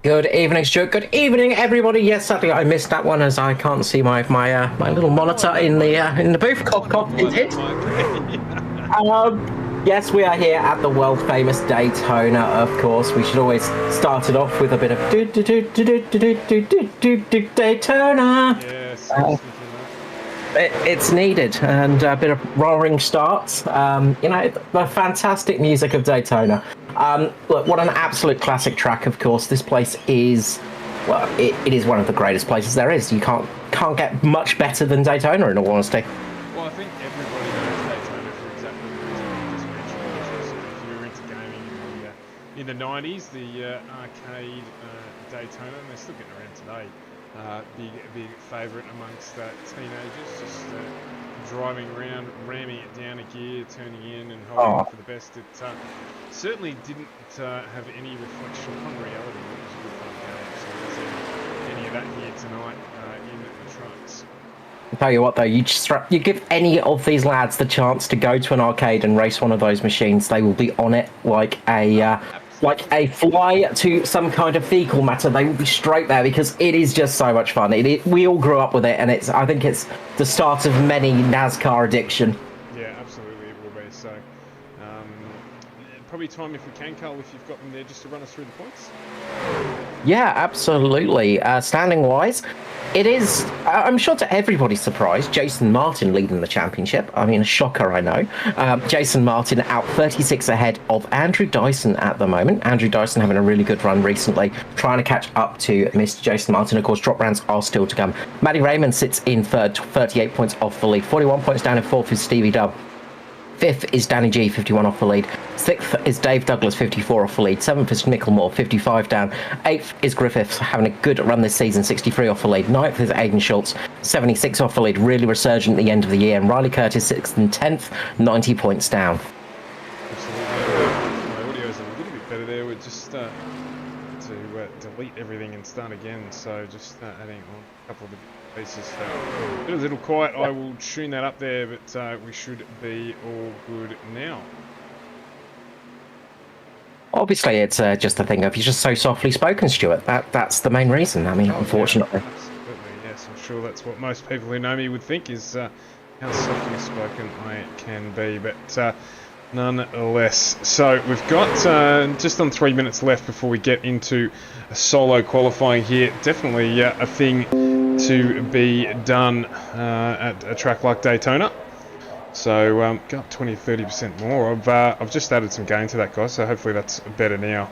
Good evening, Stuart. Good evening, everybody. Yes, sadly, I missed that one as I can't see my little monitor in the booth. Cough, cough. Hint, hint. Yes, we are here at the world famous Daytona. Of course, we should always start it off with a bit of Daytona. Yes. It's needed, and a bit of roaring starts. The fantastic music of Daytona. Look, what an absolute classic track, of course. This place is, well, it is one of the greatest places there is. You can't get much better than Daytona, in all honesty. Well, I think everybody knows Daytona for exactly the reason you just mentioned, which is if you're into gaming in the 90s, the arcade Daytona, and they're still getting around today. Big favourite amongst teenagers, just driving around, ramming it down a gear, turning in and holding for the best. It certainly didn't have any reflection on reality. It was a good fun game, so there's any of that here tonight in the trucks. I'll tell you what, though, you give any of these lads the chance to go to an arcade and race one of those machines, they will be on it like a fly to some kind of fecal matter. They will be straight there because it is just so much fun. We all grew up with it, and I think it's the start of many NASCAR addiction. Yeah, absolutely, it will be. So, probably time, if we can, Carl, if you've got them there, just to run us through the points. Yeah, absolutely. Standing wise, it is, I'm sure to everybody's surprise, Jason Martin leading the championship. I mean, a shocker, I know. Jason Martin out 36 ahead of Andrew Dyson at the moment. Andrew Dyson having a really good run recently, trying to catch up to Mr. Jason Martin. Of course, drop rounds are still to come. Matty Raymond sits in third, 38 points off the lead. 41 points down in fourth is Stevie Dubb. Fifth is Danny G, 51 off the lead. Sixth is Dave Douglas, 54 off the lead. Seventh is Micklemore, 55 down. Eighth is Griffiths, having a good run this season, 63 off the lead. Ninth is Aidan Schultz, 76 off the lead, really resurgent at the end of the year. And Riley Curtis, 6th and 10th, 90 points down. Absolutely. My audio's a little bit better there. We're just to delete everything and start again. So just adding on a couple of the pieces. A little quiet. I will tune that up there, but we should be all good now. Obviously, it's just a thing of you're just so softly spoken, Stuart. That's the main reason. I mean, unfortunately. Yeah, absolutely, yes. I'm sure that's what most people who know me would think is how softly spoken I can be, but nonetheless. So we've got just on 3 minutes left before we get into a solo qualifying here. Definitely a thing to be done at a track like Daytona. So go up 20-30% more. I've just added some gain to that, guys, so hopefully that's better now.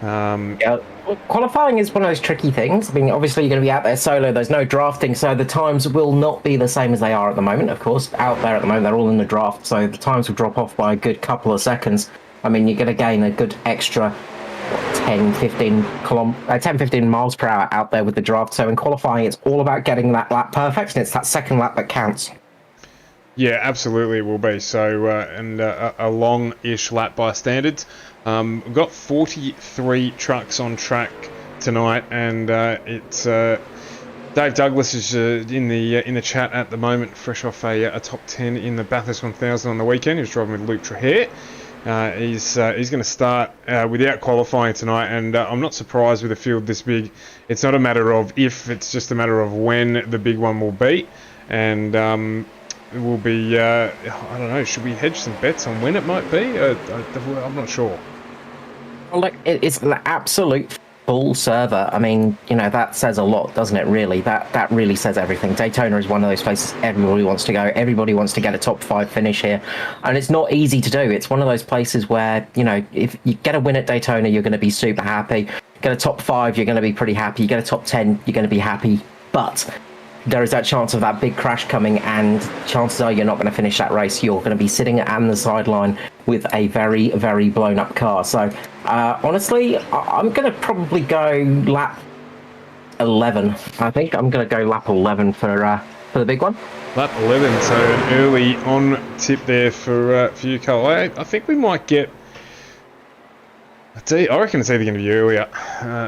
Yeah, qualifying is one of those tricky things. I mean, obviously you're going to be out there solo, there's no drafting, so the times will not be the same as they are at the moment. Of course, out there at the moment they're all in the draft, so the times will drop off by a good couple of seconds. I mean, you're going to gain a good extra 10-15 miles per hour out there with the draft. So in qualifying, it's all about getting that lap perfect, and it's that second lap that counts. Yeah, absolutely it will be. So, and a long-ish lap by standards. We've got 43 trucks on track tonight, and it's Dave Douglas is in the chat at the moment, fresh off a top 10 in the Bathurst 1000 on the weekend. He was driving with Luke Trahere. He's going to start without qualifying tonight, and I'm not surprised with a field this big. It's not a matter of if, it's just a matter of when the big one will be, and it will be, I don't know, should we hedge some bets on when it might be? I'm not sure. Well, look, it's an absolute full server. I mean, you know, that says a lot, doesn't it, really? That really says everything. Daytona is one of those places everybody wants to go. Everybody wants to get a top 5 finish here. And it's not easy to do. It's one of those places where, you know, if you get a win at Daytona, you're going to be super happy. Get a top 5, you're going to be pretty happy. You get a top 10, you're going to be happy. But there is that chance of that big crash coming, and chances are you're not going to finish that race. You're going to be sitting on the sideline with a very, very blown up car. So honestly, I'm going to probably go lap 11. I think I'm going to go lap 11 for the big one. Lap 11, so an early on tip there for you, Carl. I think we might get I reckon it's either going to be earlier.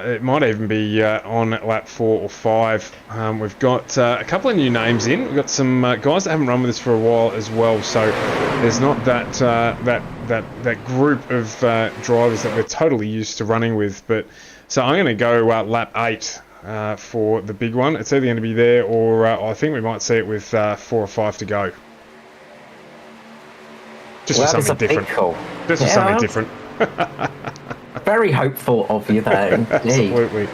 It might even be on lap 4 or 5. We've got a couple of new names in. We've got some guys that haven't run with us for a while as well. So there's not that that group of drivers that we're totally used to running with. But so I'm going to go lap 8 for the big one. It's either going to be there, or I think we might see it with 4 or 5 to go. Just for something different. Just for something different. Very hopeful of you there, indeed. Absolutely.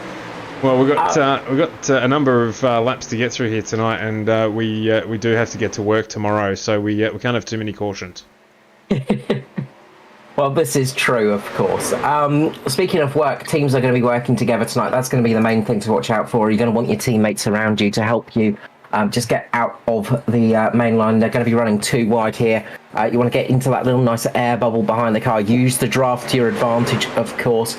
Well, we've got a number of laps to get through here tonight, and we do have to get to work tomorrow, so we can't have too many cautions. Well, this is true, of course. Speaking of work, teams are going to be working together tonight. That's going to be the main thing to watch out for. You're going to want your teammates around you to help you just get out of the main line. They're going to be running 2 wide here. You want to get into that little nice air bubble behind the car. Use the draft to your advantage, of course.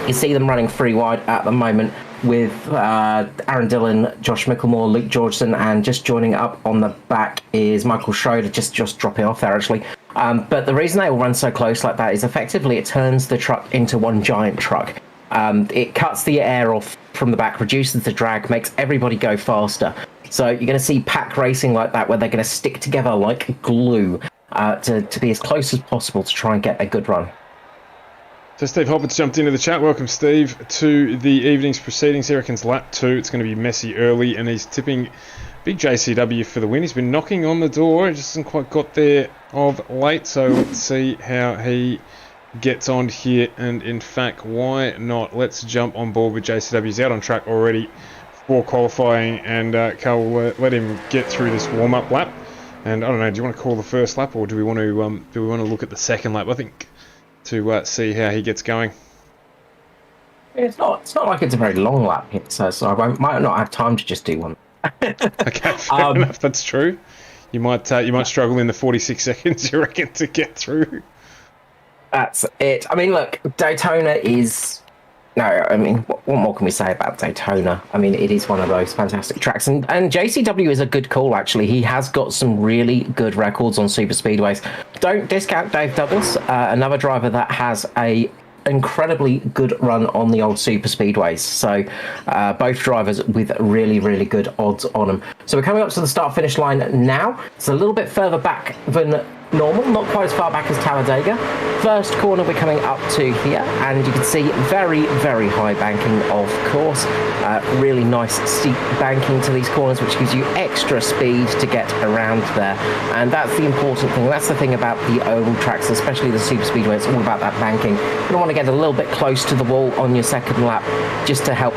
You see them running 3 wide at the moment with Aaron Dillon, Josh Micklemore, Luke Georgeson, and just joining up on the back is Michael Schroeder, just dropping off there, actually. But the reason they all run so close like that is effectively it turns the truck into one giant truck. It cuts the air off from the back, reduces the drag, makes everybody go faster. So you're going to see pack racing like that, where they're going to stick together like glue to be as close as possible to try and get a good run. So Steve Hoppett's jumped into the chat. Welcome, Steve, to the evening's proceedings. He reckons lap 2, it's going to be messy early, and he's tipping big JCW for the win. He's been knocking on the door. He just hasn't quite got there of late, so let's see how he gets on here. And in fact, why not? Let's jump on board with JCW. He's out on track already for qualifying, and Carl will let him get through this warm-up lap. And I don't know, do you want to call the first lap, or do we want to look at the second lap? I think to see how he gets going. It's not like it's a very long lap here, so I might not have time to just do one. Okay, fair enough. That's true. You might struggle in the 46 seconds you reckon to get through. That's it. I mean, look, Daytona is. No, I mean, what more can we say about Daytona? I mean, it is one of those fantastic tracks. And JCW is a good call, actually. He has got some really good records on super speedways. Don't discount Dave Douglas, another driver that has a incredibly good run on the old super speedways. So both drivers with really, really good odds on them. So we're coming up to the start-finish line now. It's a little bit further back than normal, not quite as far back as Talladega. First corner we're coming up to here, and you can see very, very high banking, of course. Really nice steep banking to these corners, which gives you extra speed to get around there. And that's the important thing. That's the thing about the oval tracks, especially the super speedway. It's all about that banking. You want to get a little bit close to the wall on your second lap, just to help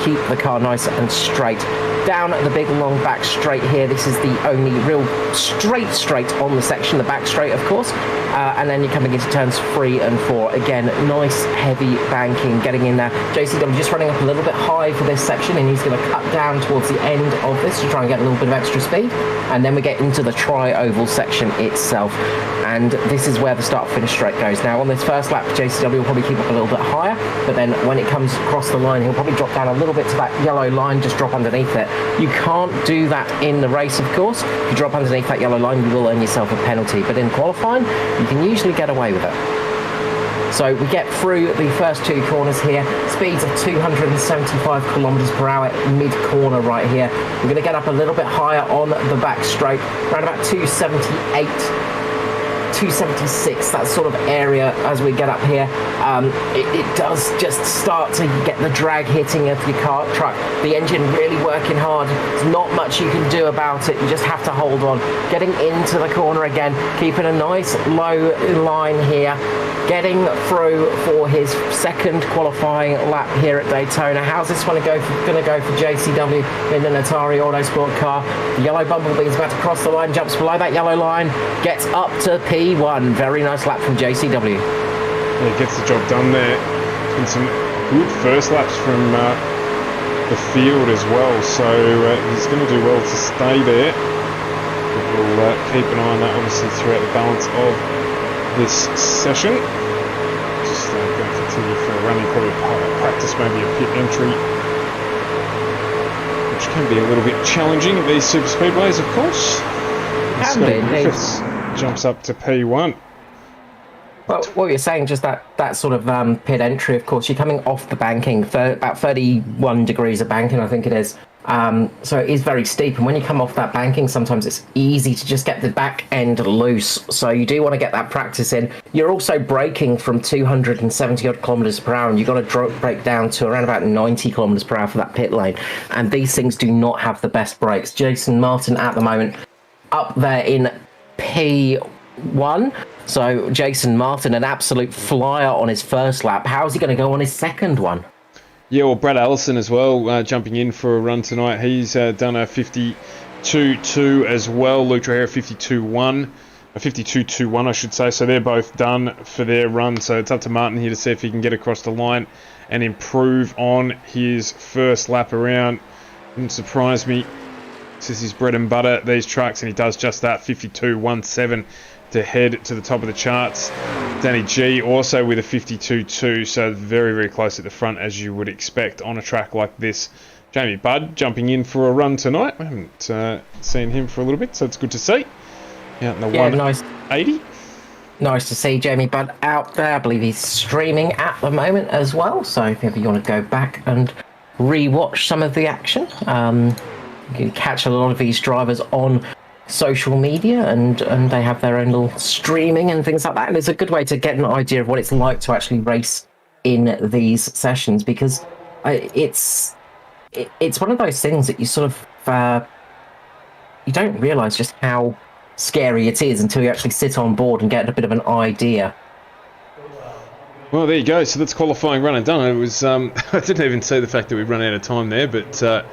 keep the car nice and straight. Down the big long back straight here. This is the only real straight on the section, the back straight, of course. And then you're coming into turns 3 and 4. Again, nice heavy banking getting in there. JCW just running up a little bit high for this section, and he's going to cut down towards the end of this to try and get a little bit of extra speed. And then we get into the tri-oval section itself. And this is where the start-finish straight goes. Now, on this first lap, JCW will probably keep up a little bit higher, but then when it comes across the line, he'll probably drop down a little bit to that yellow line, just drop underneath it. You can't do that in the race, of course. If you drop underneath that yellow line, you will earn yourself a penalty, but in qualifying, you can usually get away with it. So we get through the first 2 corners here, speeds of 275 kilometers per hour mid-corner right here. We're going to get up a little bit higher on the back straight, around about 278, 276, that sort of area as we get up here. It does just start to get the drag hitting of your truck. The engine really working hard. There's not much you can do about it. You just have to hold on. Getting into the corner again, keeping a nice low line here. Getting through for his second qualifying lap here at Daytona. How's this one going to go for JCW in the Atari Autosport car? The yellow Bumblebee is about to cross the line, jumps below that yellow line, gets up to P1. Very nice lap from JCW. Yeah, gets the job done there. Been some good first laps from the field as well, so he's going to do well to stay there. We'll keep an eye on that, obviously, throughout the balance of this session. Just going to continue for a running, probably practice maybe a pit entry, which can be a little bit challenging at these super speedways, of course. Can be, Griffiths jumps up to P1. Well, what you're saying, just that sort of pit entry, of course, you're coming off the banking for about 31 degrees of banking, I think it is. So it is very steep, and when you come off that banking, sometimes it's easy to just get the back end loose. So you do want to get that practice in. You're also braking from 270 odd kilometers per hour, and you've got to brake down to around about 90 kilometers per hour for that pit lane. And these things do not have the best brakes. Jason Martin at the moment up there in P1. So Jason Martin, an absolute flyer on his first lap. How's he going to go on his second one? Yeah, well, Brad Allison as well, jumping in for a run tonight. He's done a 52.2 as well. Luke Trahera 52.1, a 52.21, I should say. So they're both done for their run. So it's up to Martin here to see if he can get across the line and improve on his first lap around. Wouldn't surprise me. This is his bread and butter, these trucks, and he does just that, 52.17 to head to the top of the charts. Danny G also with a 52.2, so very, very close at the front as you would expect on a track like this. Jamie Budd jumping in for a run tonight. We haven't seen him for a little bit, so it's good to see. Out in the 180. Nice. Nice to see Jamie Budd out there. I believe he's streaming at the moment as well, so if ever you want to go back and re-watch some of the action, you can catch a lot of these drivers on social media, and they have their own little streaming and things like that, and it's a good way to get an idea of what it's like to actually race in these sessions, because it's one of those things that you sort of you don't realize just how scary it is until you actually sit on board and get a bit of an idea. Well, there you go. So that's qualifying run and done. It was I didn't even see the fact that we've run out of time there, but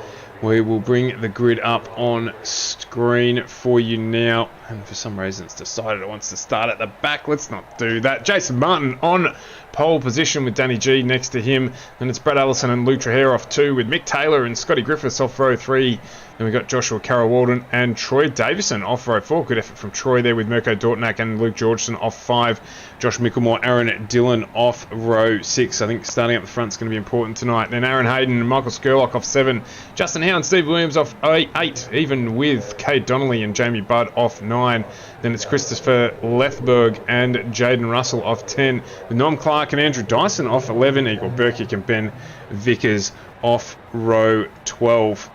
we will bring the grid up on screen for you now. And for some reason it's decided it wants to start at the back. Let's not do that. Jason Martin on pole position with Danny G next to him. Then it's Brad Allison and Luke Trahera off 2 with Mick Taylor and Scotty Griffiths off row 3. Then we've got Joshua Carroll-Walden and Troy Davison off row 4. Good effort from Troy there with Mirko Dortnak and Luke Georgeson off 5. Josh Micklemore, Aaron Dillon off row 6. I think starting up the front is going to be important tonight. Then Aaron Hayden and Michael Skurlock off 7. Justin Howe and Steve Williams off 8, even with Kate Donnelly and Jamie Budd off 9. Then it's Christopher Lethberg and Jaden Russell off 10. With Norm Clark and Andrew Dyson off 11. Igor Burkic and Ben Vickers off row 12.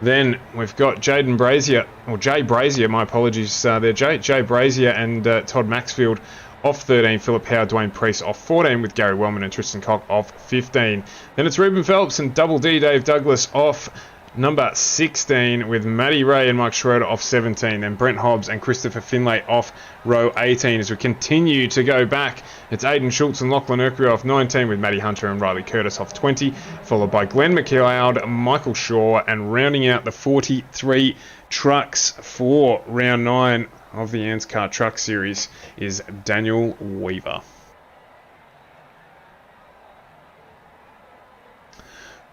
Then we've got Jaden Brazier, or Jay Brazier, my apologies there, Jay Brazier and Todd Maxfield off 13, Philip Howe, Dwayne Priest off 14 with Gary Wellman and Tristan Cock off 15. Then it's Ruben Phelps and Double D Dave Douglas off number 16 with Matty Ray and Mike Schroeder off 17. Then Brent Hobbs and Christopher Finlay off row 18 as we continue to go back. It's Aidan Schultz and Lachlan Urquhart off 19 with Matty Hunter and Riley Curtis off 20, followed by Glenn McLeod, Michael Shaw, and rounding out the 43 trucks for round 9 of the ANZCAR Truck Series is Daniel Weaver.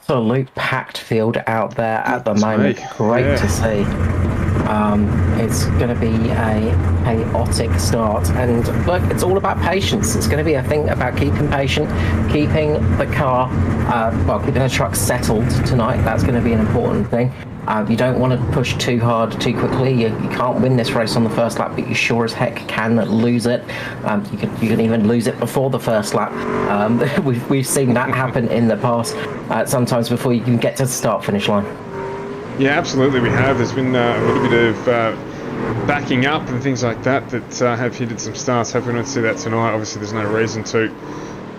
Absolute packed field out there at the moment. Great to see. It's going to be a chaotic start, and look, it's all about patience. It's going to be a thing about keeping patient, keeping the car, keeping the truck settled tonight. That's going to be an important thing. You don't want to push too hard, too quickly. You can't win this race on the first lap, but you sure as heck can lose it. You can even lose it before the first lap. We've seen that happen in the past, sometimes before you can get to the start-finish line. Yeah, absolutely we have. There's been a little bit of backing up and things like that have hit some starts. Hopefully we don't see that tonight. Obviously there's no reason to,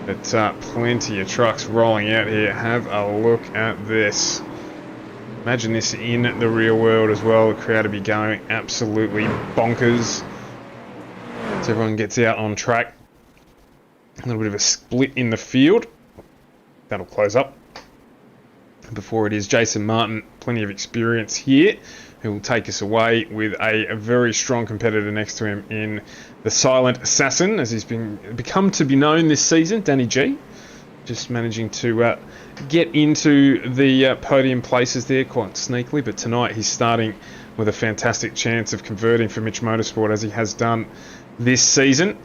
but plenty of trucks rolling out here. Have a look at this. Imagine this in the real world as well. The crowd would be going absolutely bonkers. So everyone gets out on track. A little bit of a split in the field. That'll close up. Before it is Jason Martin, plenty of experience here, who will take us away with a very strong competitor next to him in the Silent Assassin, as he's become to be known this season, Danny G. Just managing to get into the podium places there quite sneakily, but tonight he's starting with a fantastic chance of converting for Mitch Motorsport, as he has done this season.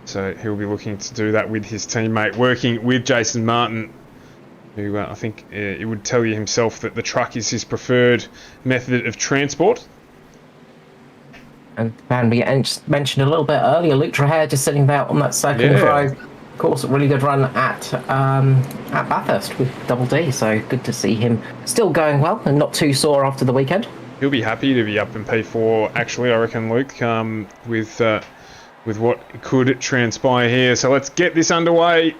So he'll be looking to do that with his teammate, working with Jason Martin, who I think it would tell you himself that the truck is his preferred method of transport. And we mentioned a little bit earlier, Luke Trahair just sitting there on that second row. Of course, a really good run at Bathurst with Double D, so good to see him still going well and not too sore after the weekend. He'll be happy to be up in P4, actually, I reckon, Luke, with what could transpire here. So let's get this underway.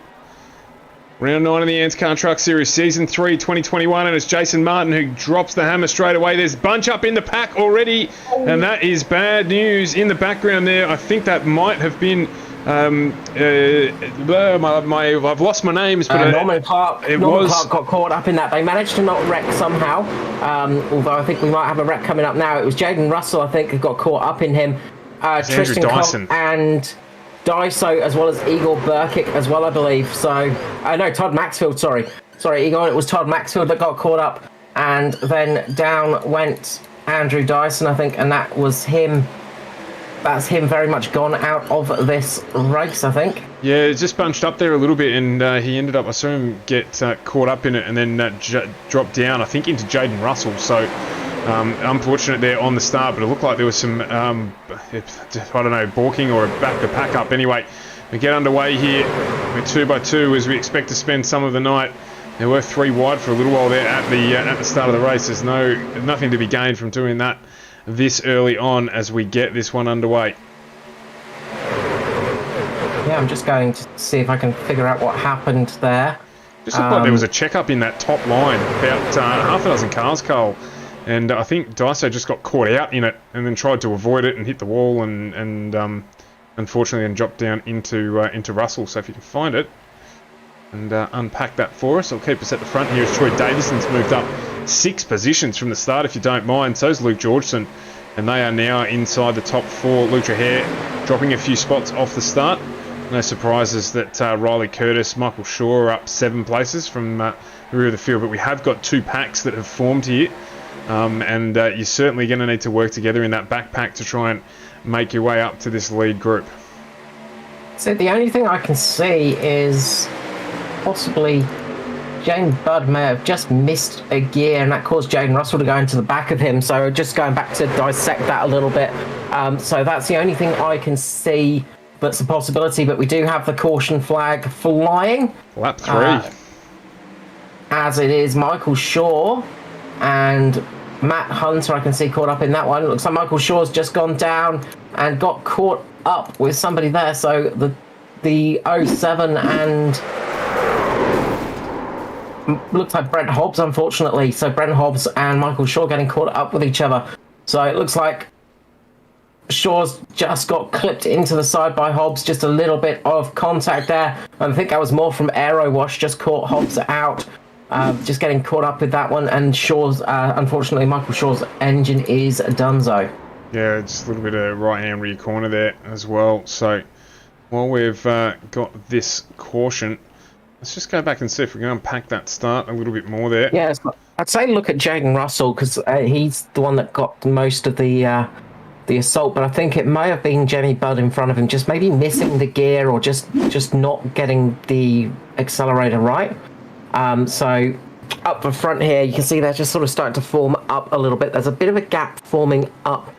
Round 9 of the ANZCAR Truck Series, Season 3, 2021, and it's Jason Martin who drops the hammer straight away. There's bunch up in the pack already, and that is bad news in the background there. I think that might have been... I've lost my names, but Norman Clark got caught up in that. They managed to not wreck somehow, although I think we might have a wreck coming up now. It was Jaden Russell, I think, who got caught up in him. Tristan Cobb and Daiso, as well as Igor Burkick as well, I believe. So, no, Todd Maxfield, sorry, Igor, it was Todd Maxfield that got caught up, and then down went Andrew Dyson, I think, and that was him. That's him very much gone out of this race, I think. Yeah, it's just bunched up there a little bit, and he ended up, I saw him get caught up in it and then drop down, I think, into Jaden Russell. So, unfortunate there on the start, but it looked like there was some, I don't know, balking or a pack up. Anyway, we get underway here. We're 2 by 2 as we expect to spend some of the night. There were 3 wide for a little while there at the start of the race. There's nothing to be gained from doing that this early on as we get this one underway. Yeah, I'm just going to see if I can figure out what happened there. Just looked like there was a check-up in that top line, about half a dozen cars, Cole. And I think Daiso just got caught out in it and then tried to avoid it and hit the wall and unfortunately then dropped down into Russell. So if you can find it and unpack that for us, I'll keep us at the front here as Troy Davison's moved up 6 positions from the start, if you don't mind. So is Luke Georgeson, and they are now inside the top 4. Luke Trahair dropping a few spots off the start. No surprises that Riley Curtis, Michael Shaw are up 7 places from the rear of the field, but we have got 2 packs that have formed here, and you're certainly going to need to work together in that backpack to try and make your way up to this lead group. So the only thing I can see is possibly Jane Budd may have just missed a gear, and that caused Jaden Russell to go into the back of him. So just going back to dissect that a little bit. So that's the only thing I can see that's a possibility. But we do have the caution flag flying. Lap 3. As it is Michael Shaw and Matt Hunter, I can see caught up in that one. It looks like Michael Shaw's just gone down and got caught up with somebody there. So the 07 and... looks like Brent Hobbs, unfortunately. So Brent Hobbs and Michael Shaw getting caught up with each other. So it looks like Shaw's just got clipped into the side by Hobbs. Just a little bit of contact there. I think that was more from Aero Wash, just caught Hobbs out. Just getting caught up with that one. And Shaw's, unfortunately, Michael Shaw's engine is donezo. Yeah, it's a little bit of right-hand rear corner there as well. So while we've got this caution, let's just go back and see if we can unpack that start a little bit more there. Yeah, I'd say look at Jaden Russell, because he's the one that got most of the assault, but I think it may have been Jenny Budd in front of him, just maybe missing the gear or just not getting the accelerator right. So up the front here, you can see they're just sort of starting to form up a little bit. There's a bit of a gap forming up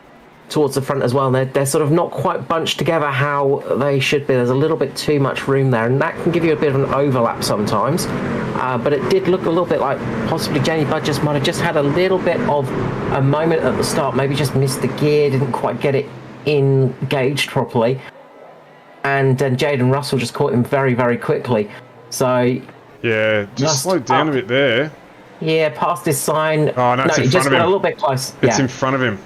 towards the front as well, and they're sort of not quite bunched together how they should be. There's a little bit too much room there, and that can give you a bit of an overlap sometimes. But it did look a little bit like possibly Jenny Budd just might have just had a little bit of a moment at the start, maybe just missed the gear, didn't quite get it engaged properly, and then Jaden Russell just caught him very, very quickly. So yeah, just slowed down a bit there. Yeah, past this sign. Oh no, it's in front just of him. got a little bit close. It's in front of him.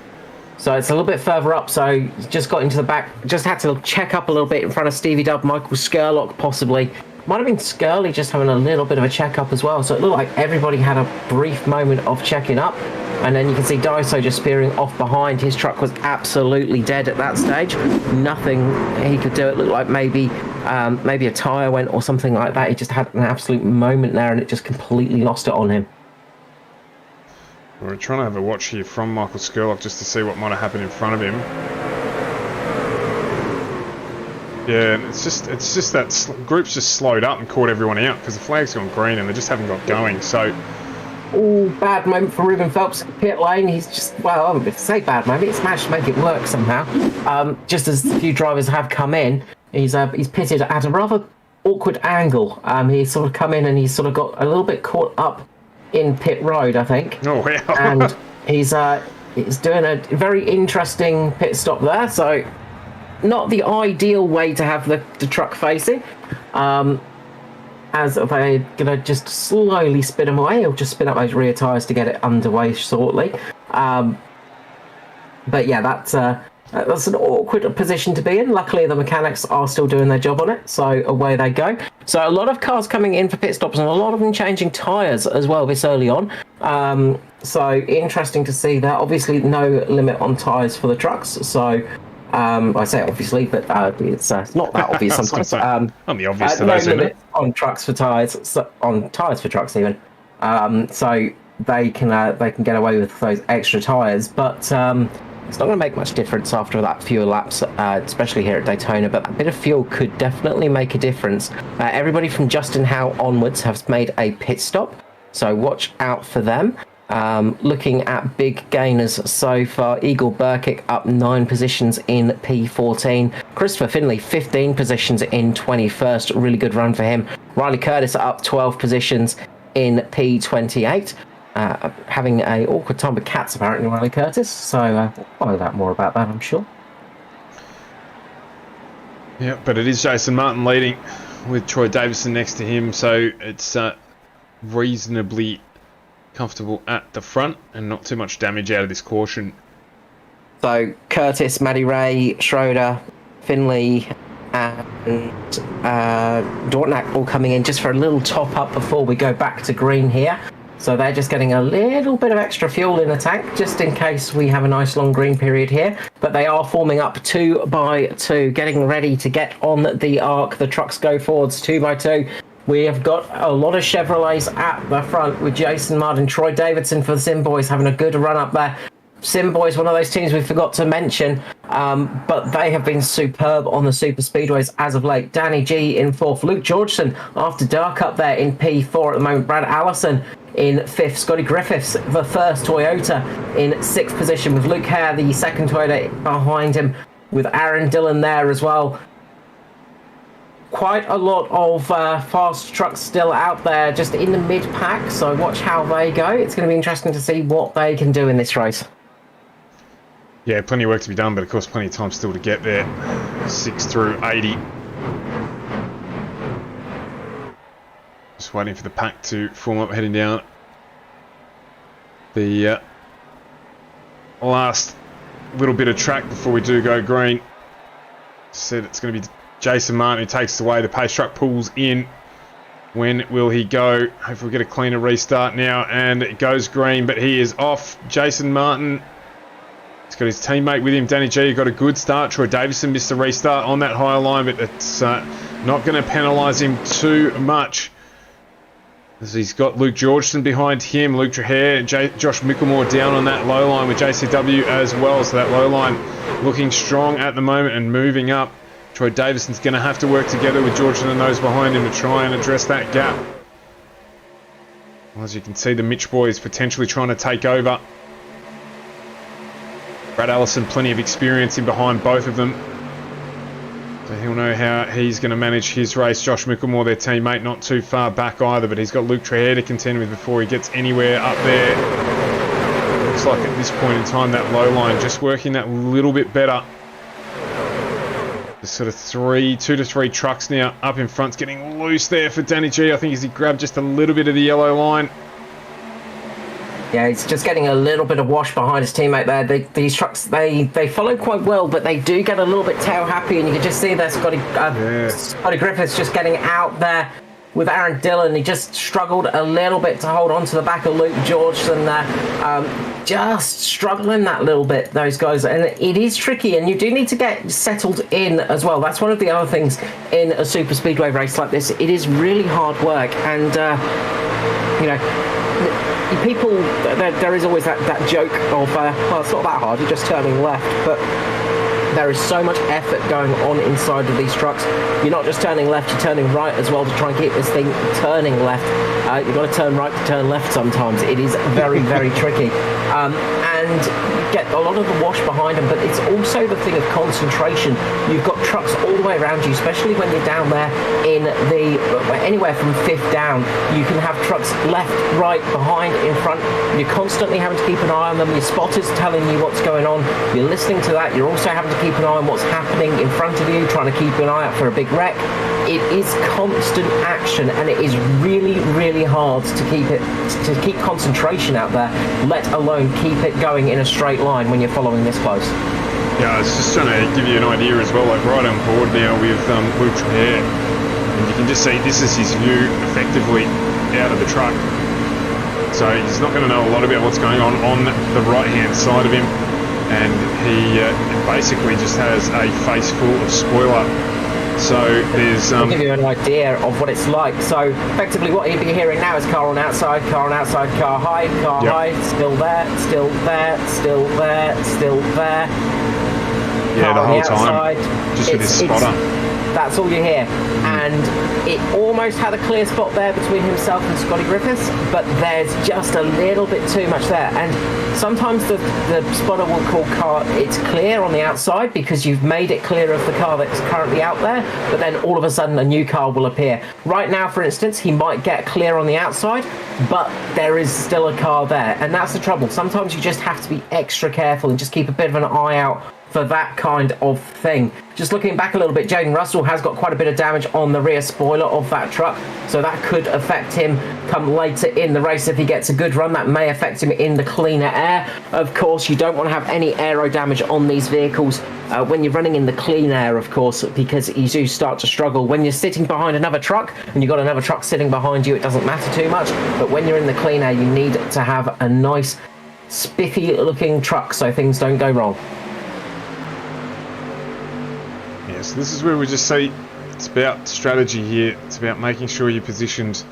So it's a little bit further up, so just got into the back. Just had to check up a little bit in front of Stevie Dubb, Michael Skurlock possibly. Might have been Skurley just having a little bit of a check-up as well. So it looked like everybody had a brief moment of checking up. And then you can see Daiso just spearing off behind. His truck was absolutely dead at that stage. Nothing he could do. It looked like maybe a tyre went or something like that. He just had an absolute moment there and it just completely lost it on him. We're trying to have a watch here from Michael Skurlock just to see what might have happened in front of him. Yeah, and it's just that group's just slowed up and caught everyone out because the flag's gone green and they just haven't got going. So bad moment for Ruben Phelps. Pit lane, he's just, well, I wouldn't say bad moment, he's managed to make it work somehow. Just as a few drivers have come in, he's pitted at a rather awkward angle. He's sort of come in and he's sort of got a little bit caught up in pit road, I think. Oh, wow. And he's doing a very interesting pit stop there, so not the ideal way to have the truck facing. As they're going to just slowly spin him away. He'll just spin up those rear tyres to get it underway shortly. But yeah, that's an awkward position to be in. Luckily, the mechanics are still doing their job on it, so away they go. So a lot of cars coming in for pit stops, and a lot of them changing tyres as well this early on. So interesting to see that. Obviously, no limit on tyres for the trucks, so... I say obviously, but it's not that obvious sometimes. Not the obvious to no those limit on trucks for tyres, on tyres for trucks even. So they can get away with those extra tyres, but it's not going to make much difference after that fewer laps, especially here at Daytona. But a bit of fuel could definitely make a difference. Everybody from Justin Howe onwards has made a pit stop, so watch out for them. Looking at big gainers so far, Eagle Burkick up 9 positions in P14. Christopher Finley 15 positions in 21st. Really good run for him. Riley Curtis up 12 positions in P28. Having a awkward time with cats apparently, Riley Curtis. So we'll find out more about that, I'm sure. Yeah, but it is Jason Martin leading with Troy Davison next to him. So it's reasonably comfortable at the front and not too much damage out of this caution. So Curtis, Maddie Ray, Schroeder, Finley and Dortnack all coming in just for a little top up before we go back to green here. So they're just getting a little bit of extra fuel in the tank just in case we have a nice long green period here. But they are forming up 2 by 2, getting ready to get on the arc. The trucks go forwards 2 by 2. We have got a lot of Chevrolets at the front with Jason Martin, Troy Davidson for the Sim Boys having a good run up there. Sim Boys, one of those teams we forgot to mention, but they have been superb on the super speedways as of late. Danny G in 4th, Luke Georgeson after dark up there in P4 at the moment. Brad Allison in 5th, Scotty Griffiths the 1st Toyota in 6th position with Luke Hare the 2nd Toyota behind him with Aaron Dillon there as well. Quite a lot of fast trucks still out there just in the mid-pack, so watch how they go. It's going to be interesting to see what they can do in this race. Yeah, plenty of work to be done, but of course plenty of time still to get there. 6 through 80. Just waiting for the pack to form up, heading down the last little bit of track before we do go green. Said it's going to be Jason Martin who takes it away. The pace truck pulls in. When will he go? Hopefully we'll get a cleaner restart now. And it goes green, but he is off. Jason Martin. He's got his teammate with him. Danny G got a good start. Troy Davison missed the restart on that high line, but it's not going to penalise him too much. As he's got Luke Georgeson behind him. Luke Trahere and Josh Micklemore down on that low line with JCW as well. So that low line looking strong at the moment and moving up. Troy Davison's going to have to work together with Georgeson and those behind him to try and address that gap. Well, as you can see, the Mitch boys potentially trying to take over. Brad Allison, plenty of experience in behind both of them. So he'll know how he's going to manage his race. Josh Micklemore, their teammate, not too far back either, but he's got Luke Trahere to contend with before he gets anywhere up there. Looks like at this point in time, that low line just working that little bit better. There's sort of 2 to 3 trucks now up in front. It's getting loose there for Danny G. I think as he grabbed just a little bit of the yellow line. Yeah, he's just getting a little bit of wash behind his teammate there. These trucks, they follow quite well, but they do get a little bit tail happy, and you can just see there Scotty Griffiths just getting out there with Aaron Dillon. He just struggled a little bit to hold on to the back of Luke Georgeson there. Just struggling that little bit, those guys, and it is tricky, and you do need to get settled in as well. That's one of the other things in a super speedway race like this. It is really hard work, and people, there is always that joke of, well, it's not that hard, you're just turning left, but there is so much effort going on inside of these trucks. You're not just turning left, you're turning right as well to try and keep this thing turning left. You've got to turn right to turn left sometimes. It is very, very tricky. And you get a lot of the wash behind them, but it's also the thing of concentration. You've got trucks all the way around you, especially when you're down there in the anywhere from fifth down. You can have trucks left, right, behind, in front. You're constantly having to keep an eye on them. Your spotter's telling you what's going on. You're listening to that. You're also having to keep an eye on what's happening in front of you, trying to keep an eye out for a big wreck. It is constant action, and it is really, really hard to keep concentration out there, let alone keep it going in a straight line when you're following this close. Yeah, I was just trying to give you an idea as well, like right on board now with Luke Trahare, and you can just see this is his view effectively out of the truck. So he's not going to know a lot about what's going on the right-hand side of him, and he basically just has a face full of spoiler. So there's... I'll give you an idea of what it's like. So effectively what you'll be hearing now is car on outside, car high, high, still there, still there, still there, still there. Yeah, the whole outside. Time, just with his spotter. That's all you hear. And it almost had a clear spot there between himself and Scotty Griffiths, but there's just a little bit too much there. And sometimes the spotter will call car, it's clear on the outside because you've made it clear of the car that's currently out there, but then all of a sudden a new car will appear. Right now, for instance, he might get clear on the outside, but there is still a car there. And that's the trouble. Sometimes you just have to be extra careful and just keep a bit of an eye out for that kind of thing. Just looking back a little bit, Jaden Russell has got quite a bit of damage on the rear spoiler of that truck, so that could affect him come later in the race if he gets a good run. That may affect him in the cleaner air. Of course, you don't want to have any aero damage on these vehicles when you're running in the clean air, of course, because you do start to struggle. When you're sitting behind another truck and you've got another truck sitting behind you, it doesn't matter too much, but when you're in the clean air, you need to have a nice spiffy looking truck so things don't go wrong. So this is where we just say it's about strategy here. It's about making sure you're positioned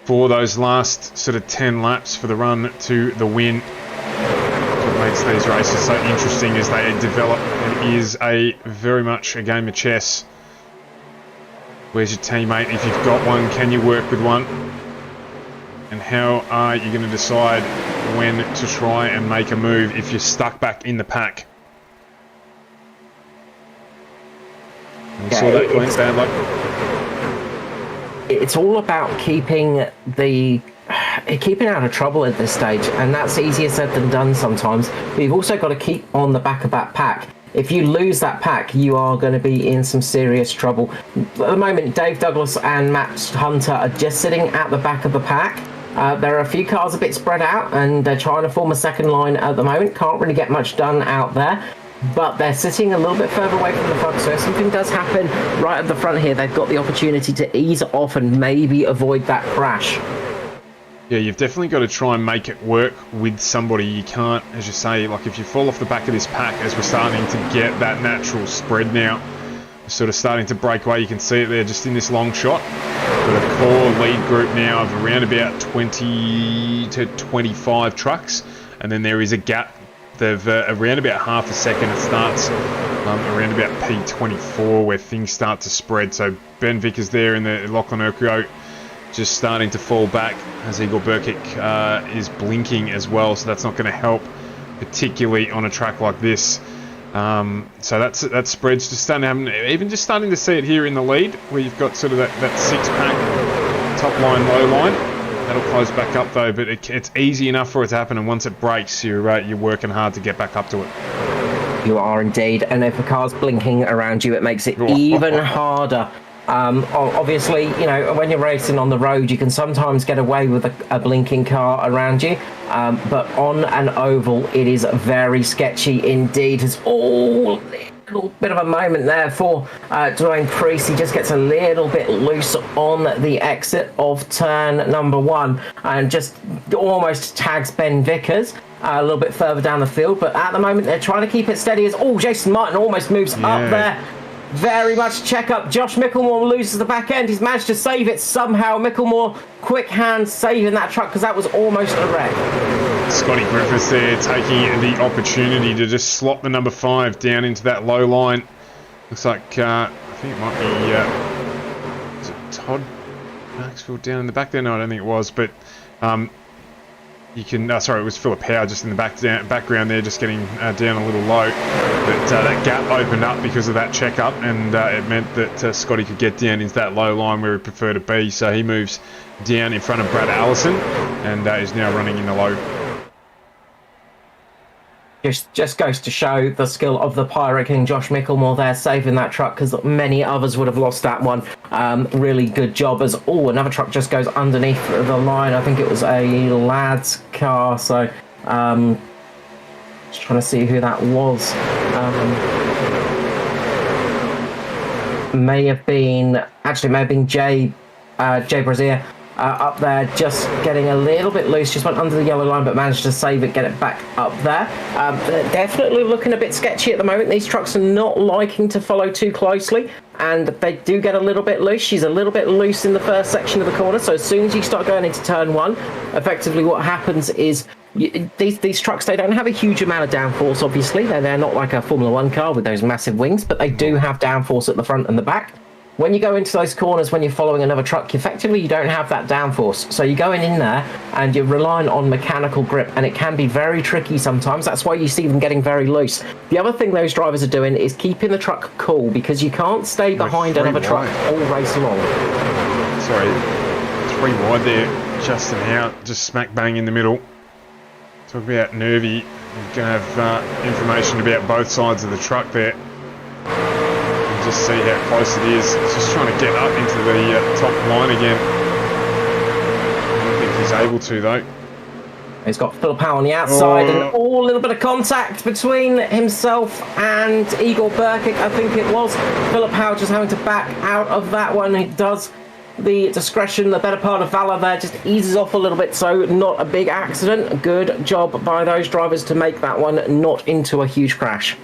for those last sort of 10 laps for the run to the win. What makes these races so interesting as they develop. It is very much a game of chess. Where's your teammate? If you've got one, can you work with one? And how are you going to decide when to try and make a move if you're stuck back in the pack? We saw that Glenn stand like. It's all about keeping out of trouble at this stage, and that's easier said than done sometimes. But you've also got to keep on the back of that pack. If you lose that pack, you are going to be in some serious trouble. At the moment, Dave Douglas and Matt Hunter are just sitting at the back of the pack. There are a few cars a bit spread out, and they're trying to form a second line at the moment. Can't really get much done out there. But they're sitting a little bit further away from the front, so if something does happen right at the front here, they've got the opportunity to ease off and maybe avoid that crash. Yeah, you've definitely got to try and make it work with somebody. You can't, as you say, like if you fall off the back of this pack, as we're starting to get that natural spread now, sort of starting to break away. You can see it there just in this long shot. Got a core lead group now of around about 20 to 25 trucks, and then there is a gap. They've around about half a second it starts around about P24 where things start to spread. So Ben Vickers there in the Lachlan Urquhart just starting to fall back as Igor Burkic is blinking as well, so that's not going to help, particularly on a track like this. So that spread's just starting to happen. Even just starting to see it here in the lead where you've got sort of that six-pack, top line, low line. That'll close back up though, but it's easy enough for it to happen, and once it breaks, you're working hard to get back up to it. You are indeed, and if a car's blinking around you, it makes it even harder. Obviously, you know, when you're racing on the road, you can sometimes get away with a blinking car around you, but on an oval, it is very sketchy indeed. It's all little bit of a moment there for Dwayne Priest. He just gets a little bit loose on the exit of turn number 1 and just almost tags Ben Vickers a little bit further down the field, but at the moment they're trying to keep it steady as Jason Martin almost moves up there. Very much check up. Josh Micklemore loses the back end. He's managed to save it somehow. Micklemore, quick hand saving that truck because that was almost a wreck. Scotty Griffiths there taking the opportunity to just slot the number 5 down into that low line. Looks like, I think it might be, is it Todd? Maxfield down in the back there? No, I don't think it was, but you can, sorry, it was Philip Howe just in the background there, just getting down a little low. But that gap opened up because of that checkup, and it meant that Scotty could get down into that low line where he preferred to be. So he moves down in front of Brad Allison, and is now running in the low. Just goes to show the skill of the Pirate King, Josh Micklemore there, saving that truck, because many others would have lost that one. Really good job as, another truck just goes underneath the line. I think it was a lad's car, so just trying to see who that was. May have been Jay Brazier. Up there, just getting a little bit loose, just went under the yellow line but managed to save it, get it back up there. They're definitely looking a bit sketchy at the moment. These trucks are not liking to follow too closely, and they do get a little bit loose. She's a little bit loose in the first section of the corner, so as soon as you start going into turn one, effectively what happens is these trucks, they don't have a huge amount of downforce, obviously. They're not like a Formula 1 car with those massive wings, but they do have downforce at the front and the back. When you go into those corners, when you're following another truck, effectively you don't have that downforce. So you're going in there and you're relying on mechanical grip, and it can be very tricky sometimes. That's why you see them getting very loose. The other thing those drivers are doing is keeping the truck cool, because you can't stay behind another truck all race along. Sorry, 3 wide there, Justin out, just smack bang in the middle. Talk about nervy. You're going to have information about both sides of the truck there. Just see how close it is. He's just trying to get up into the top line again. I don't think he's able to, though. He's got Philip Howe on the outside, and a little bit of contact between himself and Igor Burkic, I think it was. Philip Howe just having to back out of that one. He does the discretion, the better part of valor there, just eases off a little bit, so not a big accident. Good job by those drivers to make that one not into a huge crash.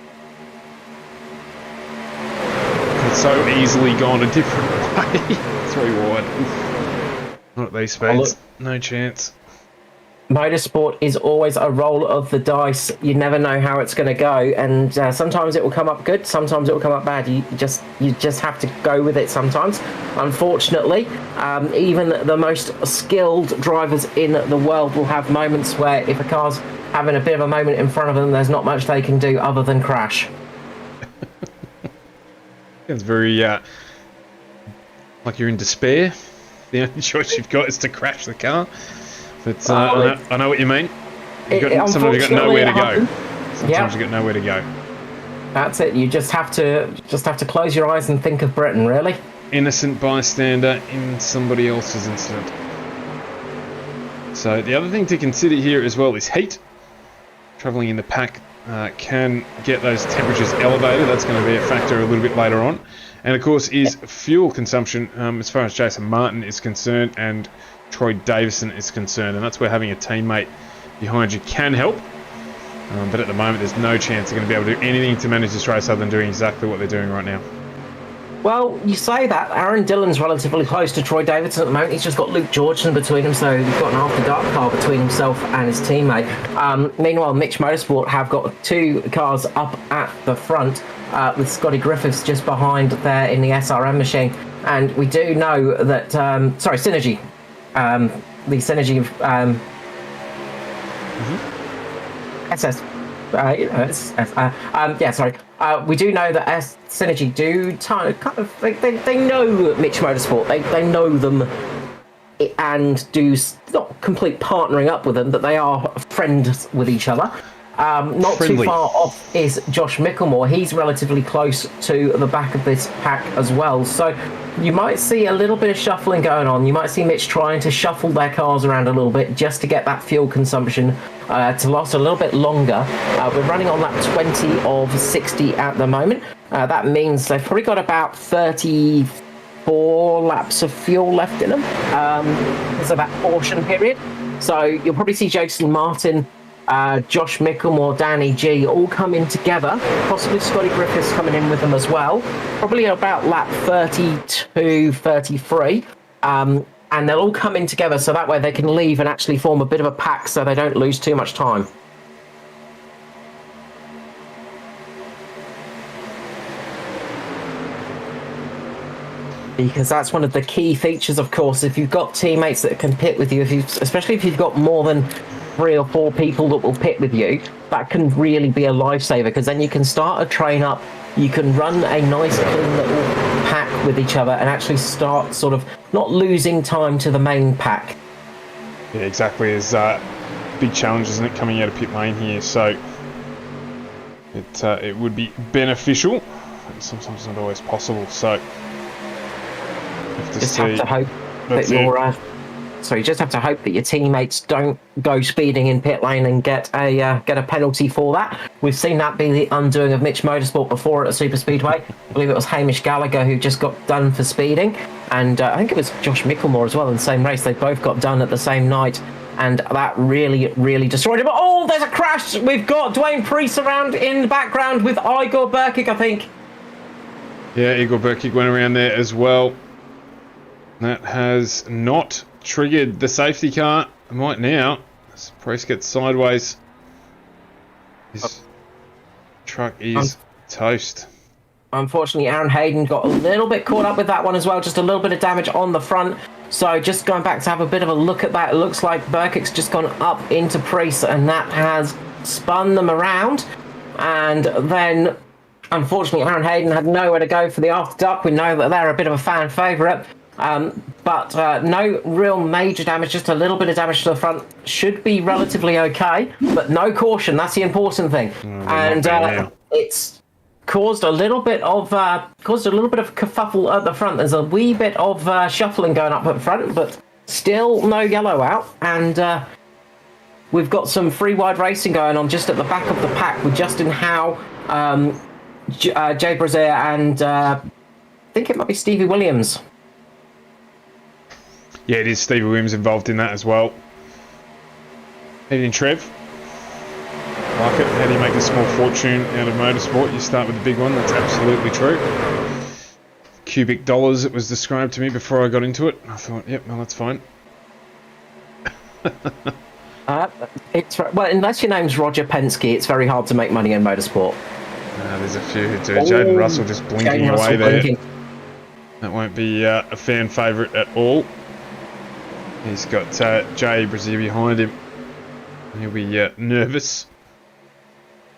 So easily gone a different way. 3 wide. Not at these speeds. No chance. Motorsport is always a roll of the dice. You never know how it's going to go, and sometimes it will come up good, sometimes it will come up bad. You just have to go with it sometimes. Unfortunately, even the most skilled drivers in the world will have moments where if a car's having a bit of a moment in front of them, there's not much they can do other than crash. It's very, like you're in despair. The only choice you've got is to crash the car. But I know what you mean. Sometimes you've got nowhere to go. Sometimes you've got nowhere to go. That's it. You just have to close your eyes and think of Britain, really. Innocent bystander in somebody else's incident. So the other thing to consider here as well is heat. Travelling in the pack can get those temperatures elevated. That's going to be a factor a little bit later on. And of course is fuel consumption as far as Jason Martin is concerned and Troy Davison is concerned. And that's where having a teammate behind you can help. But at the moment there's no chance they're going to be able to do anything to manage this race other than doing exactly what they're doing right now. Well, you say that. Aaron Dillon's relatively close to Troy Davidson at the moment. He's just got Luke Georgeson between him, so he's got an after-dark car between himself and his teammate. Meanwhile, Mitch Motorsport have got 2 cars up at the front, with Scotty Griffiths just behind there in the SRM machine. And we do know that... Synergy. The Synergy of... SS... we do know that Synergy do kind of they know Mitch Motorsport, they know them, and do not complete partnering up with them, but they are friends with each other. Not friendly. Too far off is Josh Micklemore. He's relatively close to the back of this pack as well, so you might see a little bit of shuffling going on. You might see Mitch trying to shuffle their cars around a little bit just to get that fuel consumption to last a little bit longer. We're running on that 20 of 60 at the moment. That means they've probably got about 34 laps of fuel left in them. There's that portion period. So you'll probably see Jason Martin, Josh Micklemore, Danny G all coming together, possibly Scotty Griffiths coming in with them as well, probably about lap 32, 33, and they'll all come in together so that way they can leave and actually form a bit of a pack so they don't lose too much time. because that's one of the key features, of course. If you've got teammates that can pit with you, especially if you've got more than 3 or 4 people that will pit with you, that can really be a lifesaver, because then you can start a train up, you can run a nice clean little pack with each other and actually start sort of not losing time to the main pack. Yeah, exactly. There's big challenge, isn't it, coming out of pit lane here, so it would be beneficial. Sometimes not always possible, so just have to hope that just have to hope that your teammates don't go speeding in pit lane and get a penalty for that. We've seen that be the undoing of Mitch Motorsport before at a super speedway. I believe it was Hamish Gallagher who just got done for speeding, and I think it was Josh Micklemore as well in the same race. They both got done at the same night, and that really destroyed him. Oh, there's a crash! We've got Dwayne Priest around in the background with Igor Berkik, I think. Yeah, Igor Berkik went around there as well. That has not triggered the safety car. It might now. As Priest gets sideways. His truck is toast. Unfortunately, Aaron Hayden got a little bit caught up with that one as well. Just a little bit of damage on the front. So just going back to have a bit of a look at that, it looks like Berkik's just gone up into Priest, and that has spun them around. And then, unfortunately, Aaron Hayden had nowhere to go for the after duck. We know that they're a bit of a fan favourite. But no real major damage, just a little bit of damage to the front. Should be relatively okay, but no caution. That's the important thing. And it's caused a little bit of kerfuffle at the front. There's a wee bit of shuffling going up at front, but still no yellow out. And we've got some free wide racing going on just at the back of the pack with Justin Howe, Jay Brazier, and I think it might be Stevie Williams. Yeah, it is Stevie Williams involved in that as well. Evening, Trev. Like it. How do you make a small fortune out of motorsport? You start with the big one. That's absolutely true. Cubic dollars, it was described to me before I got into it. I thought, yep, well, that's fine. Well, unless your name's Roger Penske, it's very hard to make money in motorsport. There's a few who do. Jaden Russell just blinking away there. That won't be a fan favourite at all. He's got Jay Brazier behind him. He'll be nervous.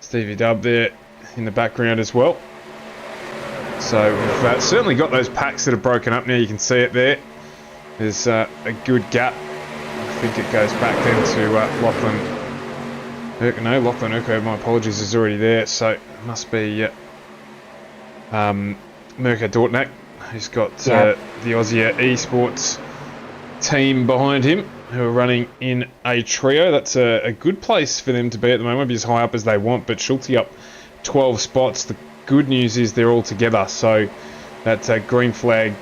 Stevie Dub there in the background as well. So we've certainly got those packs that are broken up now. You can see it there. There's a good gap. I think it goes back then to Lachlan. No, Lachlan Urko, my apologies, is already there. So it must be Mirko Dortnack, who's got the Aussie Esports team behind him, who are running in a trio. That's a good place for them to be at the moment. Won't be as high up as they want, but Schulte up 12 spots. The good news is they're all together, so that green flag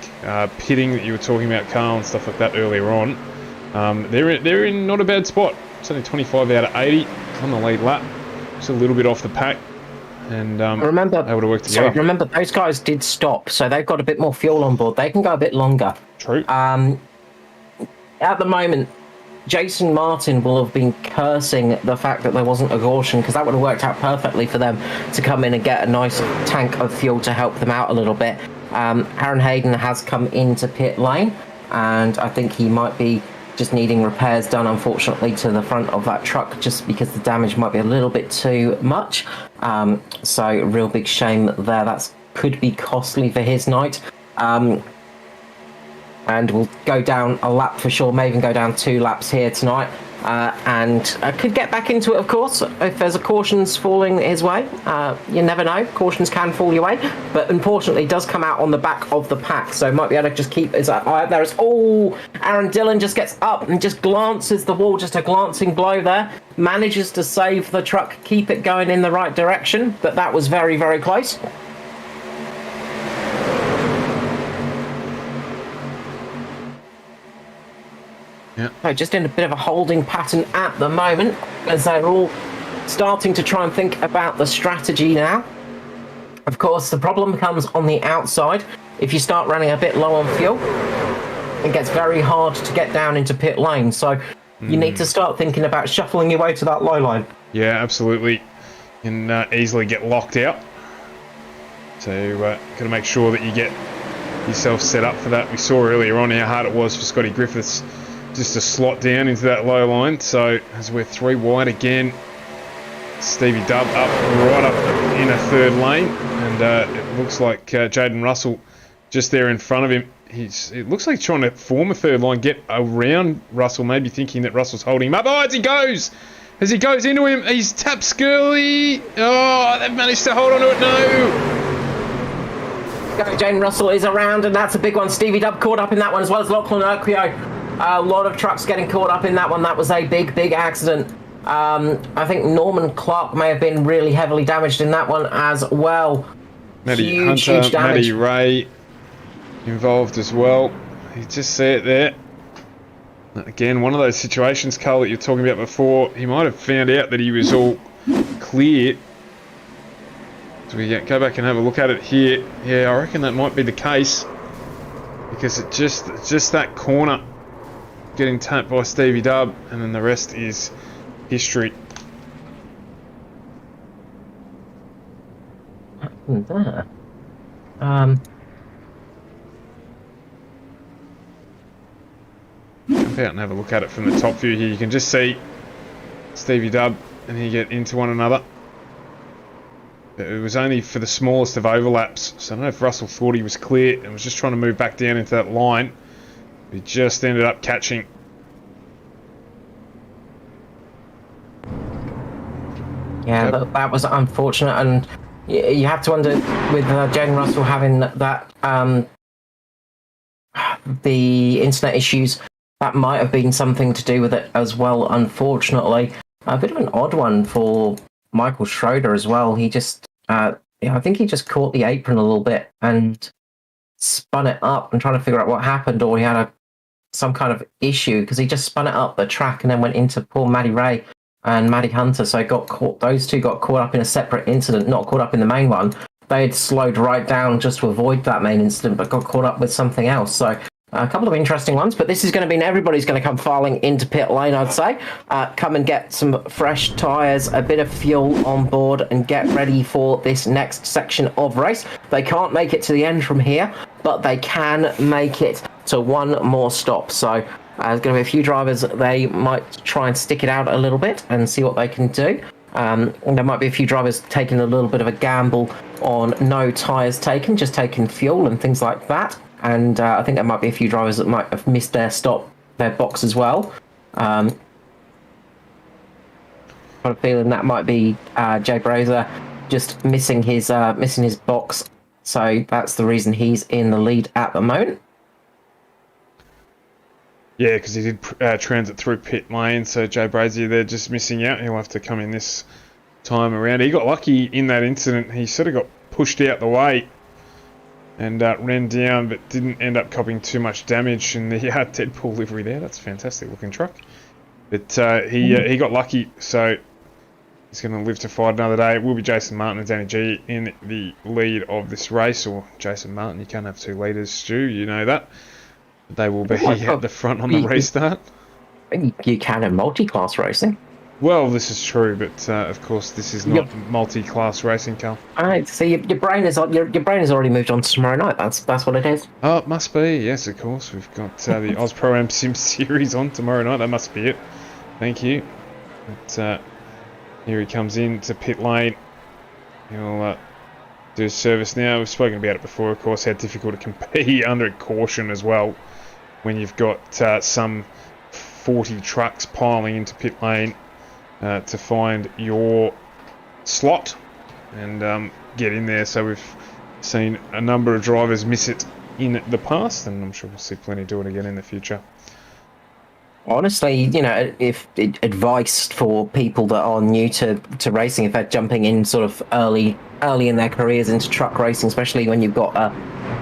pitting that you were talking about, Carl, and stuff like that earlier on, they're in not a bad spot. It's only 25 out of 80 on the lead lap, just a little bit off the pack, and able to work together. Remember, those guys did stop, so they've got a bit more fuel on board. They can go a bit longer. True. At the moment, Jason Martin will have been cursing the fact that there wasn't a caution, because that would have worked out perfectly for them to come in and get a nice tank of fuel to help them out a little bit. Aaron Hayden has come into pit lane, and I think he might be just needing repairs done, unfortunately, to the front of that truck, just because the damage might be a little bit too much. So real big shame there. That could be costly for his night. And we'll go down a lap for sure, may even go down 2 laps here tonight. And could get back into it, of course, if there's a cautions falling his way. You never know, cautions can fall your way. But unfortunately, it does come out on the back of the pack, so might be able to just keep his eye up there. Aaron Dillon just gets up and just glances the wall, just a glancing blow there. Manages to save the truck, keep it going in the right direction, but that was very, very close. Yeah. So just in a bit of a holding pattern at the moment, as they're all starting to try and think about the strategy now. Of course, the problem comes on the outside. If you start running a bit low on fuel, it gets very hard to get down into pit lane. So you need to start thinking about shuffling your way to that low line. Yeah, absolutely. You can easily get locked out. So got to make sure that you get yourself set up for that. We saw earlier on how hard it was for Scotty Griffiths just to slot down into that low line. So as we're 3 wide again, Stevie Dubb right up in a third lane, and it looks like Jaden Russell just there in front of him. It looks like he's trying to form a third line, get around Russell, maybe thinking that Russell's holding him up. Oh, as he goes into him, he's tapped Skirley. Oh, they've managed to hold on to it. No. Jaden Russell is around, and that's a big one. Stevie Dubb caught up in that one, as well as Lachlan Oakio. A lot of trucks getting caught up in that one. That was a big accident. I think Norman Clark may have been really heavily damaged in that one as well. Huge damage. Matty Ray involved as well. You just see it there. Again, one of those situations, Carl, that you're talking about before. He might have found out that he was all clear. So we go back and have a look at it here. Yeah, I reckon that might be the case, because it just that corner getting tapped by Stevie Dubb, and then the rest is history. What happened there? Jump out and have a look at it from the top view here. You can just see Stevie Dubb and he get into one another. It was only for the smallest of overlaps, so I don't know if Russell thought he was clear and was just trying to move back down into that line. He just ended up catching. Yeah, that was unfortunate, and you have to wonder, with Jaden Russell having that the internet issues, that might have been something to do with it as well, unfortunately. A bit of an odd one for Michael Schroeder as well. He just, I think he just caught the apron a little bit and spun it up and trying to figure out what happened, or he had some kind of issue, because he just spun it up the track and then went into poor Matty Ray and Matty Hunter. So those two got caught up in a separate incident, not caught up in the main one. They had slowed right down just to avoid that main incident, but got caught up with something else. So a couple of interesting ones, but this is going to mean everybody's going to come filing into pit lane, I'd say. Come and get some fresh tyres, a bit of fuel on board, and get ready for this next section of race. They can't make it to the end from here, but they can make it to one more stop. So there's going to be a few drivers, they might try and stick it out a little bit and see what they can do. There might be a few drivers taking a little bit of a gamble on no tyres taken, just taking fuel and things like that. And I think there might be a few drivers that might have missed their box as well. Got a feeling that might be Jay Brazer just missing his box. So that's the reason he's in the lead at the moment. Yeah, because he did transit through pit lane, so Jay Brazier there just missing out. He'll have to come in this time around. He got lucky in that incident. He sort of got pushed out the way and ran down, but didn't end up copying too much damage. And the Deadpool livery there, that's a fantastic looking truck. But he got lucky, so he's going to live to fight another day. It will be Jason Martin and Danny G in the lead of this race, or Jason Martin. You can't have two leaders, Stu, you know that. They will be at the front on the restart. You can have multi-class racing. Well, this is true, but of course this is not multi-class racing, Carl. Alright, so your brain has already moved on to tomorrow night. That's what it is. Oh, it must be. Yes, of course. We've got the Oz Pro Am Sim Series on tomorrow night. That must be it. Thank you. But, here he comes in to pit lane. He'll do his service now. We've spoken about it before, of course, how difficult it can be under caution as well, when you've got some 40 trucks piling into pit lane to find your slot and get in there. So we've seen a number of drivers miss it in the past, and I'm sure we'll see plenty do it again in the future. Honestly, if advice for people that are new to racing, if they're jumping in sort of early in their careers into truck racing, especially when you've got a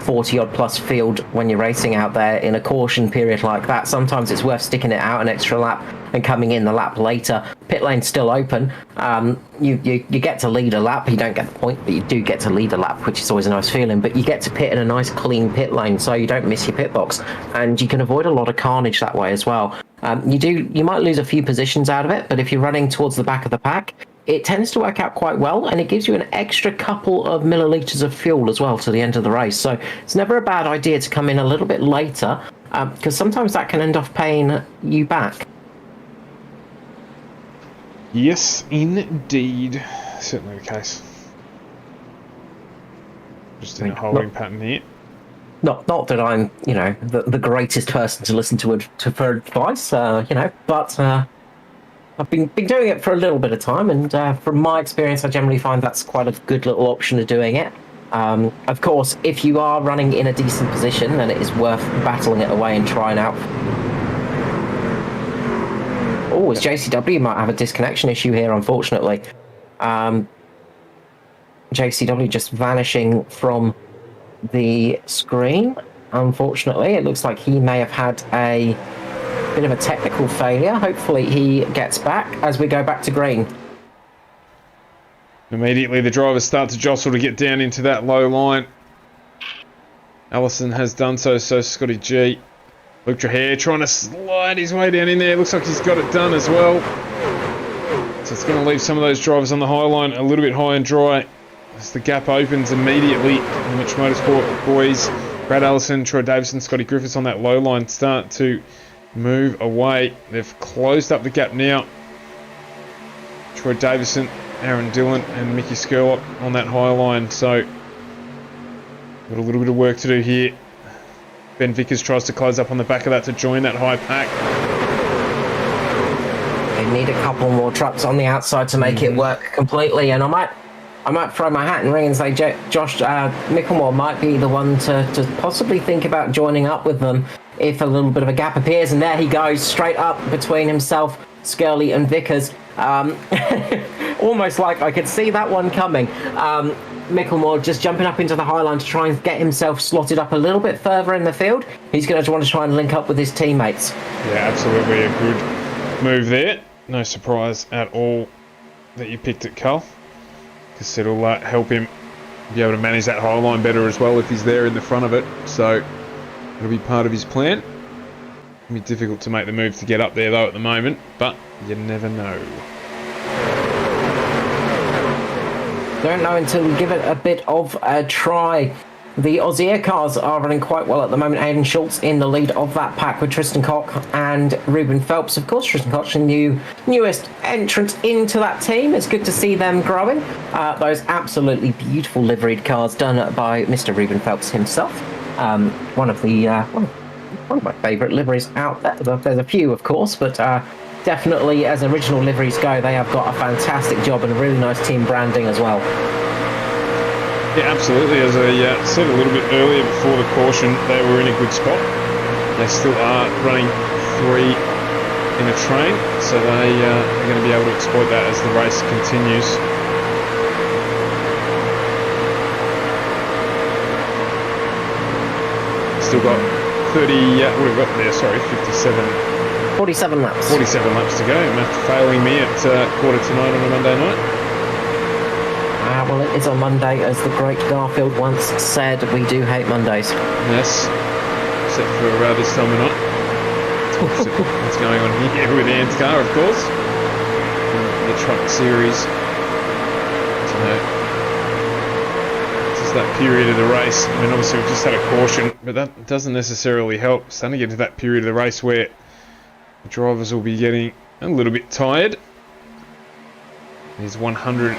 40 odd plus field when you're racing out there in a caution period like that, sometimes it's worth sticking it out an extra lap and coming in the lap later. Pit lane's still open. You get to lead a lap. You don't get the point, but you do get to lead a lap, which is always a nice feeling. But you get to pit in a nice clean pit lane, so you don't miss your pit box, and you can avoid a lot of carnage that way as well. You might lose a few positions out of it, but if you're running towards the back of the pack, it tends to work out quite well, and it gives you an extra couple of milliliters of fuel as well to the end of the race. So it's never a bad idea to come in a little bit later, because sometimes that can end up paying you back. Yes, indeed. Certainly the case. Just in a holding pattern here. Not that I'm, the greatest person to listen to for advice, but I've been doing it for a little bit of time, and from my experience, I generally find that's quite a good little option of doing it. Of course, if you are running in a decent position, then it is worth battling it away and trying out. Oh, as JCW might have a disconnection issue here, unfortunately. JCW just vanishing from the screen. Unfortunately, it looks like he may have had a bit of a technical failure. Hopefully he gets back as we go back to green. Immediately the drivers start to jostle to get down into that low line. Allison has done so Scotty G. Luke Trahare trying to slide his way down in there. Looks like he's got it done as well. So it's going to leave some of those drivers on the high line a little bit high and dry as the gap opens immediately. The Mitch Motorsport boys, Brad Allison, Troy Davison, Scotty Griffiths on that low line start to move away. They've closed up the gap now. Troy Davison, Aaron Dillon and Mickey Skurlock on that high line. So got a little bit of work to do here. Ben Vickers tries to close up on the back of that to join that high pack. They need a couple more trucks on the outside to make it work completely, and I might throw my hat in the ring and say Josh Micklemore might be the one to possibly think about joining up with them if a little bit of a gap appears. And there he goes, straight up between himself, Skirley and Vickers. Almost like I could see that one coming. Micklemore just jumping up into the high line to try and get himself slotted up a little bit further in the field. He's going to want to try and link up with his teammates. Yeah, absolutely a good move there. No surprise at all that you picked it, Carl, because it'll help him be able to manage that high line better as well if he's there in the front of it. So it'll be part of his plan. It'll be difficult to make the move to get up there though at the moment, but you never know. Don't know until we give it a bit of a try. The Aussie cars are running quite well at the moment. Aidan Schultz in the lead of that pack with Tristan Koch and Ruben Phelps. Of course, Tristan Koch, the newest entrant into that team. It's good to see them growing. Those absolutely beautiful liveried cars done by Mr. Ruben Phelps himself. One of my favourite liveries out there. There's a few, of course, but definitely as original liveries go, they have got a fantastic job and a really nice team branding as well. Yeah, absolutely. As I said a little bit earlier before the caution, they were in a good spot. They still are running 3 in a train, so they are going to be able to exploit that as the race continues. Still got 30, what have we got there? Sorry, 47 laps. 47 laps to go. Math failing me at 8:45 on a Monday night. Well, it is on Monday, as the great Garfield once said. We do hate Mondays. Yes, except for this time of night. What's going on here with ANZCAR, of course. The truck series. So, this is that period of the race. I mean, obviously we've just had a caution, but that doesn't necessarily help. It's starting to get to that period of the race where the drivers will be getting a little bit tired. There's 120%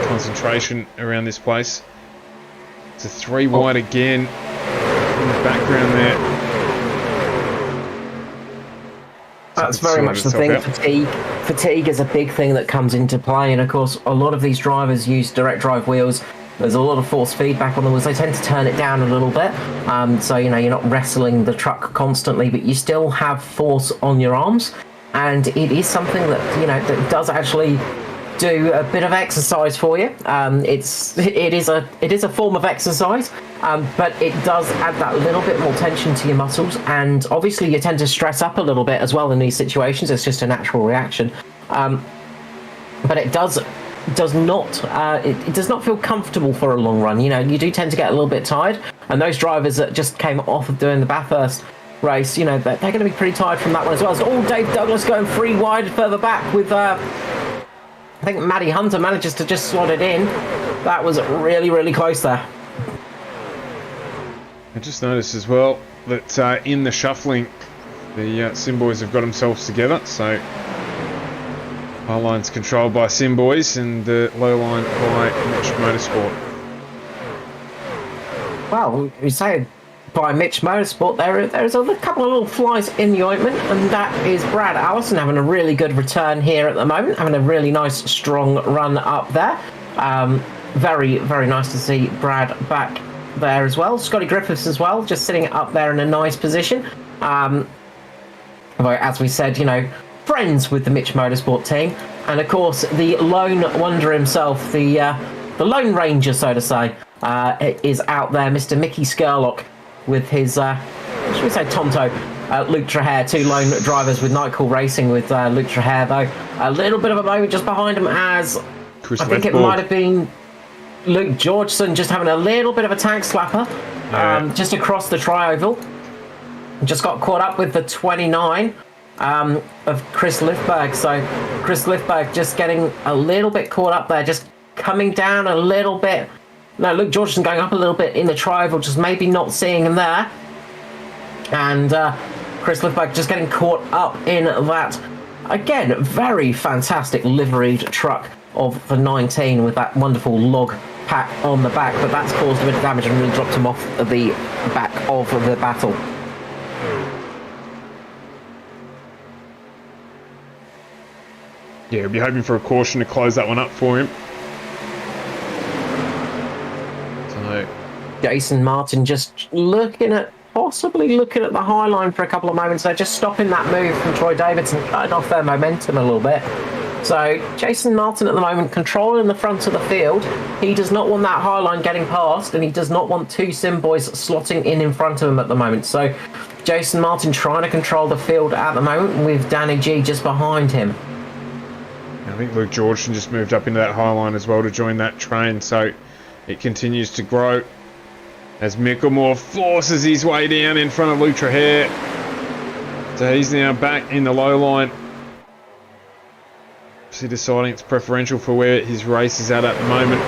concentration around this place. It's a 3 wide again in the background there. That's very much the thing. Fatigue is a big thing that comes into play, and of course a lot of these drivers use direct drive wheels. There's a lot of force feedback on the wheels. They tend to turn it down a little bit, so you're not wrestling the truck constantly, but you still have force on your arms. And it is something that that does actually do a bit of exercise for you. It is a form of exercise, but it does add that little bit more tension to your muscles, and obviously you tend to stress up a little bit as well in these situations. It's just a natural reaction, but it does not feel comfortable for a long run. You do tend to get a little bit tired, and those drivers that just came off of doing the Bathurst race, they're going to be pretty tired from that one as well. So, Dave Douglas going 3 wide further back with I think Maddie Hunter manages to just slot it in. That was really, really close there. I just noticed as well that in the shuffling, the Sim Boys have got themselves together. So high line's controlled by Sim Boys and the low line by Mitch Motorsport. Well, we say by Mitch Motorsport, there's a couple of little flies in the ointment, and that is Brad Allison having a really good return here at the moment, having a really nice, strong run up there. Very, very nice to see Brad back there as well. Scotty Griffiths as well, just sitting up there in a nice position. As we said, you know, friends with the Mitch Motorsport team, and of course the lone wonder himself, the Lone Ranger, so to say, is out there, Mr. Mickey Skurlock, with his, should we say Tonto, Luke Trahair, two lone drivers with Nightcall Racing with Luke Trahair, though. A little bit of a moment just behind him as I think it might have been Luke Georgeson just having a little bit of a tank slapper just across the tri-oval. Just got caught up with the 29 of Chris Lifberg. So Chris Lifberg just getting a little bit caught up there, just coming down a little bit. No, Luke Georgeson going up a little bit in the tri-oval, just maybe not seeing him there. And Chris Lifberg just getting caught up in that, again, very fantastic liveried truck of the 19 with that wonderful log pack on the back, but that's caused a bit of damage and really dropped him off the back of the battle. Yeah, we'll be hoping for a caution to close that one up for him. So Jason Martin just possibly looking at the high line for a couple of moments there, just stopping that move from Troy Davidson, cutting off their momentum a little bit. So Jason Martin at the moment controlling the front of the field. He does not want that high line getting past, and he does not want two Sim Boys slotting in front of him at the moment. So Jason Martin trying to control the field at the moment with Danny G just behind him. I think Luke Georgeson just moved up into that high line as well to join that train, so it continues to grow as Micklemore forces his way down in front of Luke Trahair. So he's now back in the low line. Obviously deciding it's preferential for where his race is at the moment.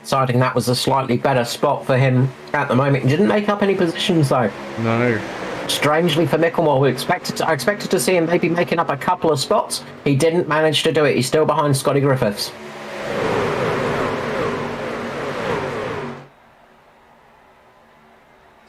Deciding that was a slightly better spot for him at the moment. He didn't make up any positions though. No. Strangely for Micklemore, I expected to see him maybe making up a couple of spots. He didn't manage to do it. He's still behind Scotty Griffiths.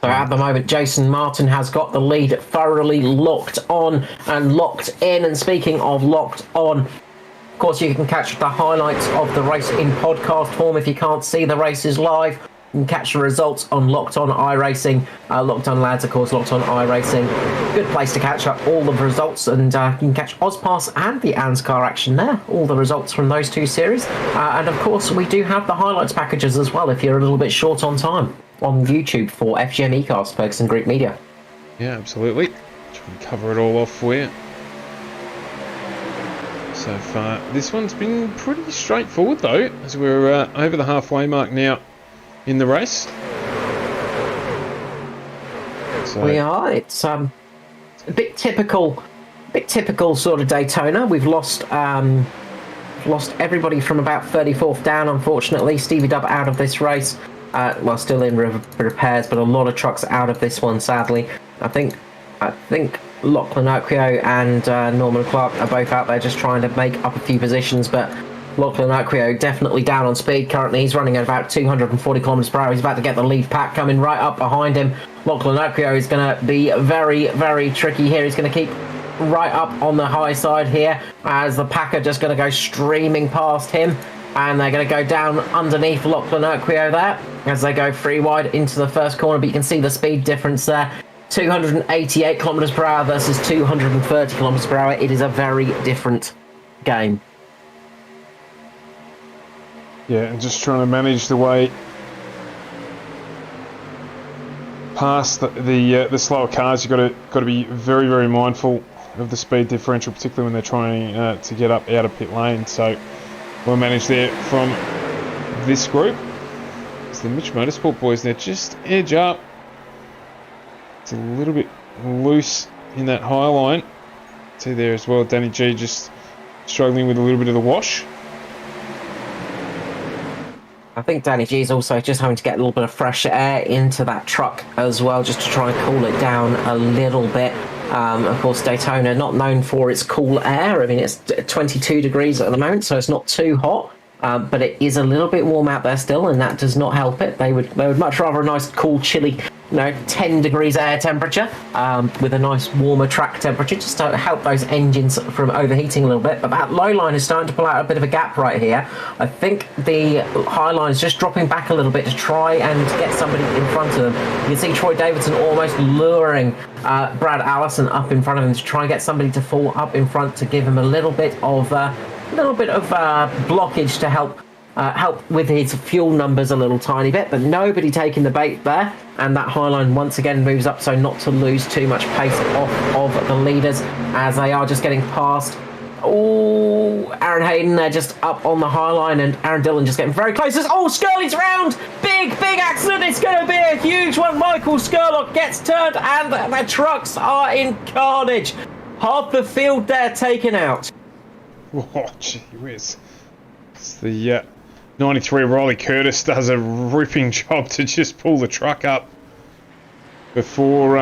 So at the moment, Jason Martin has got the lead thoroughly locked on and locked in. And speaking of locked on, of course, you can catch the highlights of the race in podcast form if you can't see the races live. You can catch the results on Locked On iRacing. Locked On Lads, of course, Locked On iRacing. Good place to catch up all the results, and you can catch Ozpass and the ANZCAR action there. All the results from those two series. And of course, we do have the highlights packages as well if you're a little bit short on time on YouTube for FGM eCast, Ferguson Group Media. Yeah, absolutely. Try and cover it all off for you. So far, this one's been pretty straightforward though, as we're over the halfway mark now in the race. So we are. It's a bit typical sort of Daytona. We've lost everybody from about 34th down, unfortunately. Stevie Dub out of this race. Well, still in repairs, but a lot of trucks out of this one, sadly. I think Lachlan Oakio and Norman Clark are both out there just trying to make up a few positions, but Lachlan Oakio definitely down on speed currently. He's running at about 240 kilometers per hour. He's about to get the lead pack coming right up behind him. Lachlan Oakio is going to be very, very tricky here. He's going to keep right up on the high side here as the pack are just going to go streaming past him. And they're going to go down underneath Lachlan Oakio there as they go free wide into the first corner. But you can see the speed difference there. 288 kilometers per hour versus 230 kilometers per hour. It is a very different game. yeah, and just trying to manage the way past the slower cars. You've got to be very, very mindful of the speed differential, particularly when they're trying to get up out of pit lane. So we'll manage there from this group. It's the Mitch Motorsport boys now just edge up. It's a little bit loose in that high line. See there as well, Danny G just struggling with a little bit of the wash. I think Danny G is also just having to get a little bit of fresh air into that truck as well, just to try and cool it down a little bit. Of course, Daytona not known for its cool air. I mean, it's 22 degrees at the moment, so it's not too hot. But it is a little bit warm out there still, and that does not help it. They would much rather a nice, cool, chilly, 10 degrees air temperature with a nice warmer track temperature, just to help those engines from overheating a little bit. But that low line is starting to pull out a bit of a gap right here. I think the high line is just dropping back a little bit to try and get somebody in front of them. You can see Troy Davidson almost luring Brad Allison up in front of him to try and get somebody to fall up in front to give him a little bit of blockage to help with his fuel numbers a little tiny bit, but nobody taking the bait there, and that high line once again moves up so not to lose too much pace off of the leaders as they are just getting past. Oh, Aaron Hayden, they're just up on the high line, and Aaron Dillon just getting very close. Oh, Skirley's round! Big accident! It's going to be a huge one. Michael Skurlock gets turned, and the trucks are in carnage. Half the field there taken out. Oh, gee whiz. It's the 93 Riley Curtis does a ripping job to just pull the truck up before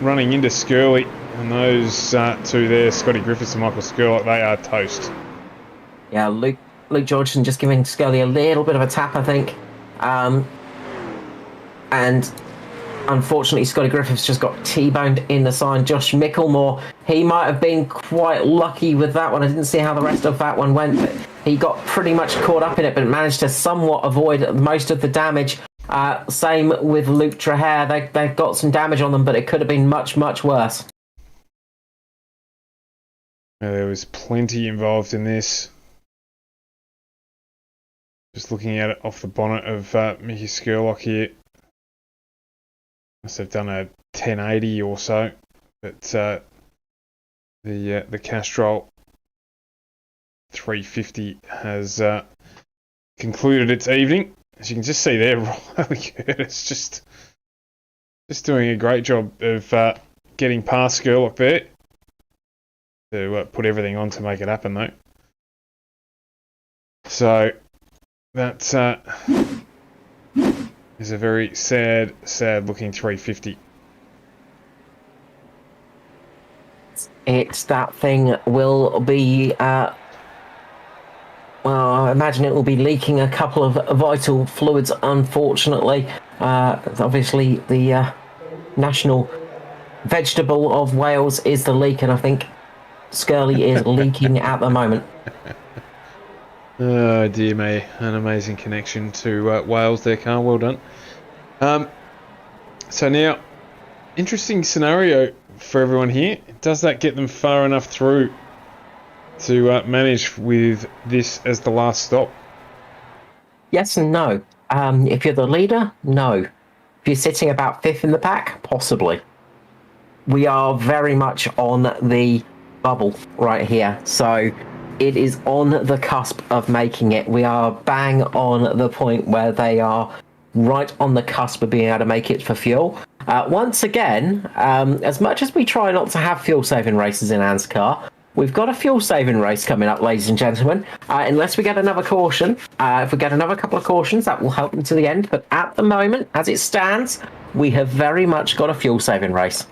running into Skirley. And those two there, Scotty Griffiths and Michael Skurlock, they are toast. Yeah, Luke Georgeson just giving Skirley a little bit of a tap, I think. And unfortunately, Scotty Griffiths just got T-boned in the sign. Josh Micklemore, he might have been quite lucky with that one. I didn't see how the rest of that one went, but he got pretty much caught up in it, but managed to somewhat avoid most of the damage. Same with Luke Trahair. They got some damage on them, but it could have been much worse. There was plenty involved in this. Just looking at it off the bonnet of Mickey Skurlock here. Must have done a 1080 or so, but the Castrol 350 has concluded its evening. As you can just see there, Riley Curtis just doing a great job of getting past Skurlock there to put everything on to make it happen, though. So that is a very sad looking 350. It's that thing will be, well, I imagine it will be leaking a couple of vital fluids, unfortunately. Obviously, the national vegetable of Wales is the leek, and I think Skirley is leaking at the moment. Oh dear me, an amazing connection to Wales there, Carl. Well done. So now, interesting scenario for everyone here. Does that get them far enough through to manage with this as the last stop? Yes and no. If you're the leader, no. If you're sitting about fifth in the pack, possibly. We are very much on the bubble right here, so it is on the cusp of making it. We are bang on the point where they are right on the cusp of being able to make it for fuel. Once again, as much as we try not to have fuel-saving races in ANZCAR, we've got a fuel-saving race coming up, ladies and gentlemen. Unless we get another caution, if we get another couple of cautions, that will help them to the end. But at the moment, as it stands, we have very much got a fuel-saving race.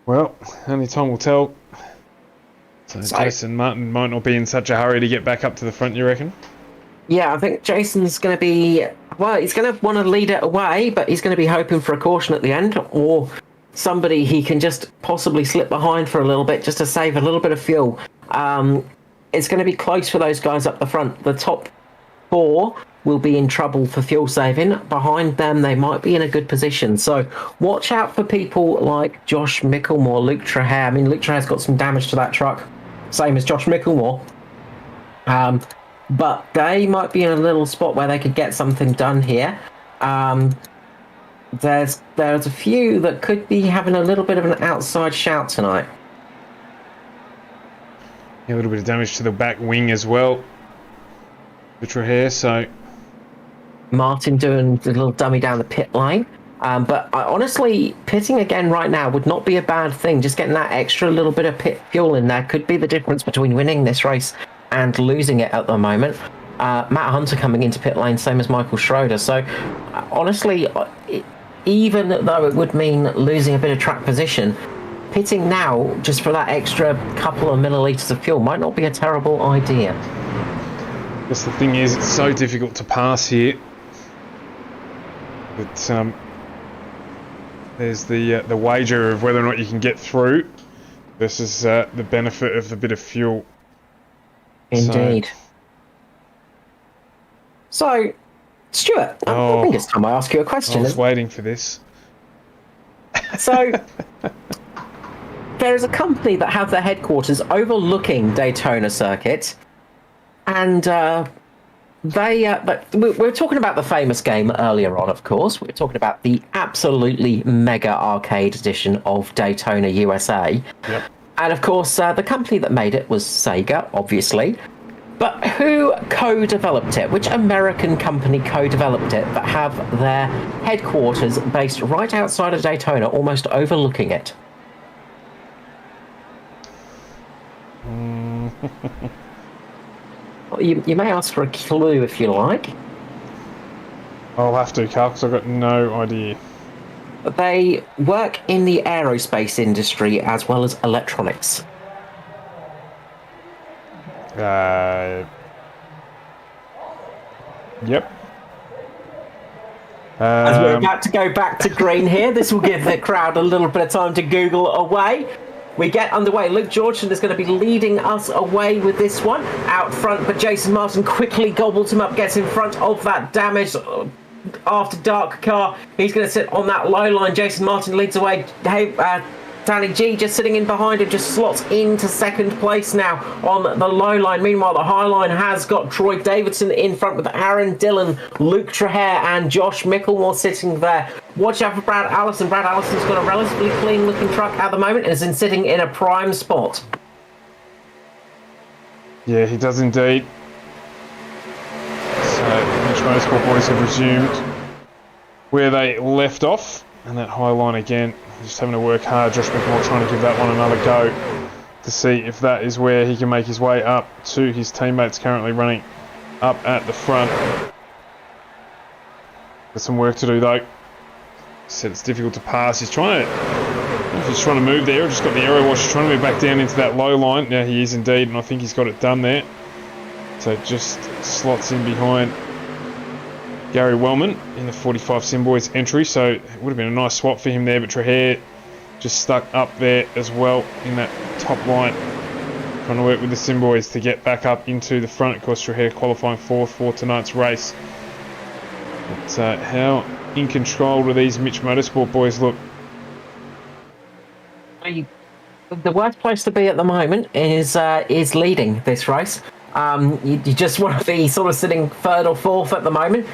Well, only time will tell. So Jason Martin might not be in such a hurry to get back up to the front, you reckon? Yeah, I think Jason's going to be... Well, he's going to want to lead it away, but he's going to be hoping for a caution at the end, or somebody he can just possibly slip behind for a little bit, just to save a little bit of fuel. It's going to be close for those guys up the front. The top four will be in trouble for fuel saving. Behind them, they might be in a good position. So watch out for people like Josh Micklemore, Luke Trahair. I mean, Luke Trahair's got some damage to that truck, same as Josh Micklemore. But they might be in a little spot where they could get something done here. There's a few that could be having a little bit of an outside shout tonight. Yeah, a little bit of damage to the back wing as well. Trahair, so Martin doing the little dummy down the pit lane. But honestly, pitting again right now would not be a bad thing. Just getting that extra little bit of pit fuel in there could be the difference between winning this race and losing it at the moment. Matt Hunter coming into pit lane, same as Michael Schroeder. So honestly, even though it would mean losing a bit of track position, pitting now just for that extra couple of millilitres of fuel might not be a terrible idea. Guess the thing is, it's so difficult to pass here. But there's the wager of whether or not you can get through versus the benefit of a bit of fuel. Indeed. So Stuart, I think it's time I ask you a question. I was waiting for this. So, there is a company that have their headquarters overlooking Daytona circuit, and we were talking about the famous game earlier on, of course. We were talking about the absolutely mega arcade edition of Daytona USA. Yep. And of course, the company that made it was Sega, obviously. But who co-developed it? Which American company co-developed it that have their headquarters based right outside of Daytona, almost overlooking it? You may ask for a clue if you like. I'll have to, Carl, because I've got no idea. They work in the aerospace industry as well as electronics. Yep. As we're about to go back to green here, this will give the crowd a little bit of time to Google away. We get underway. Luke Georgeson is going to be leading us away with this one out front, but Jason Martin quickly gobbles him up, gets in front of that damaged after dark car. He's going to sit on that low line. Jason Martin leads away. Danny G just sitting in behind him, just slots into second place now on the low line. Meanwhile, the high line has got Troy Davidson in front with Aaron Dillon, Luke Trahere and Josh Mickelmore sitting there. Watch out for Brad Allison. Brad Allison's got a relatively clean looking truck at the moment and is sitting in a prime spot. Yeah, he does indeed. So, Mitch Motorsport boys have resumed where they left off. And that high line again, just having to work hard. Josh McMahon trying to give that one another go to see if that is where he can make his way up to his teammates currently running up at the front. Got some work to do though. Said it's difficult to pass. He's trying to, I don't know if he's trying to move there or just got the aero wash. He's trying to move back down into that low line. Now he is indeed, and I think he's got it done there. So just slots in behind Gary Wellman in the 45 Simboys entry, so it would have been a nice swap for him there, but Trahere just stuck up there as well in that top line, trying to work with the Simboys to get back up into the front. Of course, Trahere qualifying fourth for tonight's race. But how in control do these Mitch Motorsport boys look? The worst place to be at the moment is leading this race. You just want to be sort of sitting third or fourth at the moment,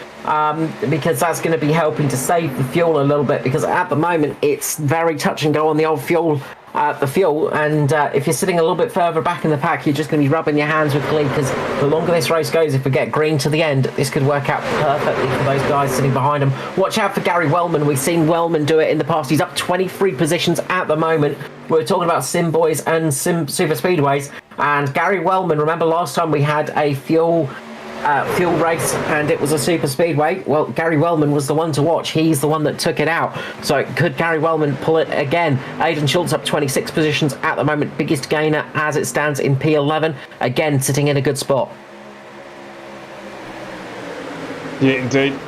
because that's going to be helping to save the fuel a little bit, because at the moment it's very touch and go on the old fuel, and if you're sitting a little bit further back in the pack, you're just going to be rubbing your hands with glee, because the longer this race goes, if we get green to the end, this could work out perfectly for those guys sitting behind them. Watch out for Gary Wellman. We've seen Wellman do it in the past. He's up 23 positions at the moment. We're talking about Sim Boys and Sim Super Speedways, and Gary Wellman, remember last time we had a fuel race and it was a super speedway? Well, Gary Wellman was the one to watch. He's the one that took it out. So could Gary Wellman pull it again? Aidan Schultz up 26 positions at the moment, biggest gainer as it stands in P11, again sitting in a good spot. Yeah, indeed.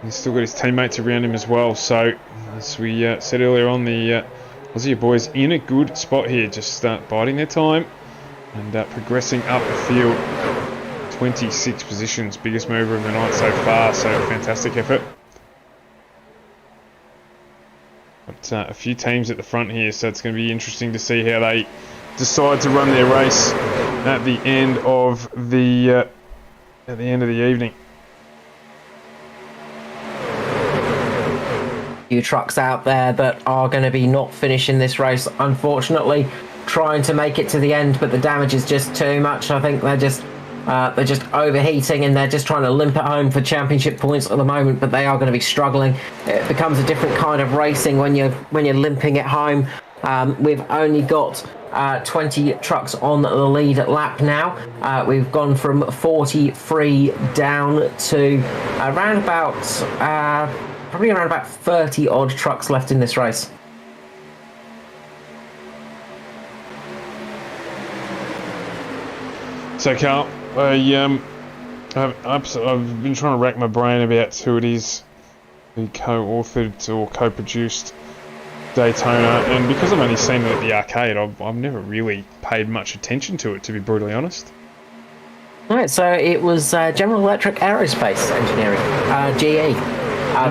He's still got his teammates around him as well, so as we said earlier on, the Aussie boys in a good spot here, just biding their time and progressing up the field. 26 positions, biggest mover of the night so far, so fantastic effort. But a few teams at the front here, so it's going to be interesting to see how they decide to run their race at the end of the evening. Few trucks out there that are going to be not finishing this race, unfortunately, trying to make it to the end, but the damage is just too much. I think they're just They're just overheating and they're just trying to limp it home for championship points at the moment, but they are going to be struggling. It becomes a different kind of racing when you're limping it home. We've only got 20 trucks on the lead lap now. We've gone from 43 down to probably around about 30 odd trucks left in this race. So, Carl, I've been trying to rack my brain about who it is who co-authored or co-produced Daytona, and because I've only seen it at the arcade, I've never really paid much attention to it, to be brutally honest. Right, so it was General Electric Aerospace Engineering, GE.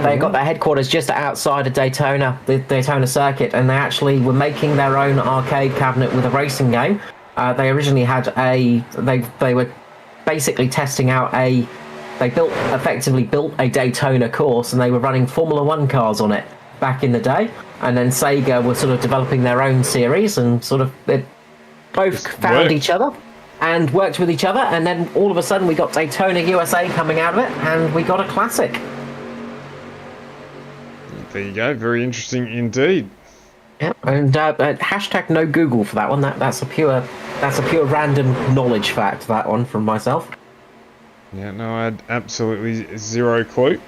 They got their headquarters just outside of Daytona, the Daytona circuit, and they actually were making their own arcade cabinet with a racing game. They originally had they were basically testing out they effectively built a Daytona course, and they were running Formula One cars on it back in the day. And then Sega were sort of developing their own series, and sort of they both found each other and worked with each other, and then all of a sudden we got Daytona USA coming out of it, and we got a classic. There you go, very interesting indeed. Yeah, and hashtag no Google for that one. That's a pure random knowledge fact, that one, from myself. Yeah, no, I had absolutely zero clue.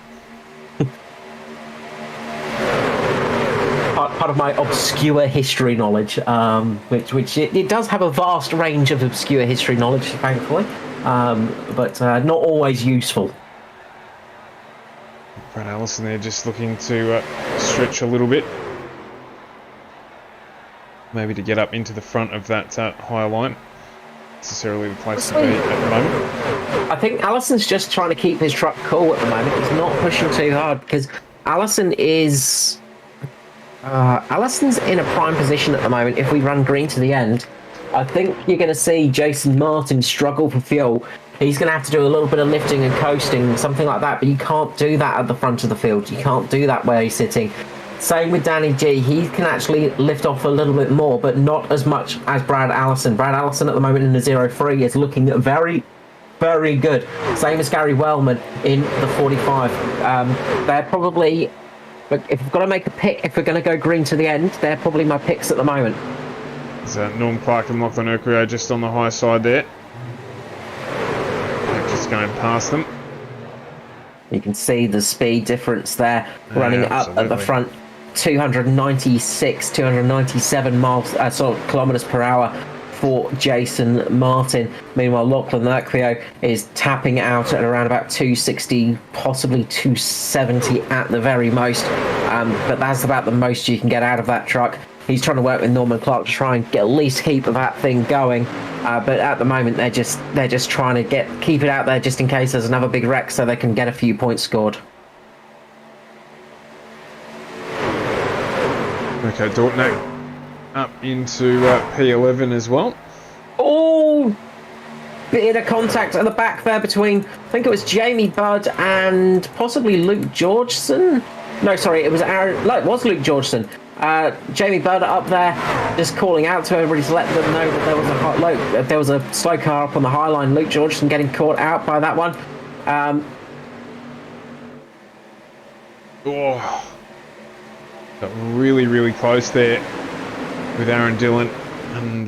Part of my obscure history knowledge, which it does have a vast range of obscure history knowledge, thankfully, but not always useful. Brad Allison there just looking to stretch a little bit. Maybe to get up into the front of that higher line. Necessarily the place to be at the moment. I think Allison's just trying to keep his truck cool at the moment. He's not pushing too hard, because Allison's in a prime position at the moment. If we run green to the end, I think you're going to see Jason Martin struggle for fuel. He's going to have to do a little bit of lifting and coasting, something like that, but you can't do that at the front of the field. You can't do that where he's sitting. Same with Danny G. He can actually lift off a little bit more, but not as much as Brad Allison. Brad Allison at the moment in the 0-3 is looking very, very good. Same as Gary Wellman in the 45. They're probably... But if we've got to make a pick, if we're going to go green to the end, they're probably my picks at the moment. Is that Norm Clark and Lachlan Urquio just on the high side there? Just going past them. You can see the speed difference there, running up at the front. 296, 297 kilometers per hour for Jason Martin. Meanwhile, Lachlan Urquio is tapping out at around about 260, possibly 270 at the very most. But that's about the most you can get out of that truck. He's trying to work with Norman Clark to try and at least keep that thing going. But at the moment, they're just trying to keep it out there just in case there's another big wreck, so they can get a few points scored. Okay, Dortnack up into P11 as well. Oh, bit of contact at the back there between, I think it was Jamie Budd and possibly Luke Georgeson. No, sorry, it was Aaron. No, it was Luke Georgeson. Jamie Budd up there, just calling out to everybody to let them know that there was a slow car up on the high line. Luke Georgeson getting caught out by that one. Got really, really close there with Aaron Dillon, and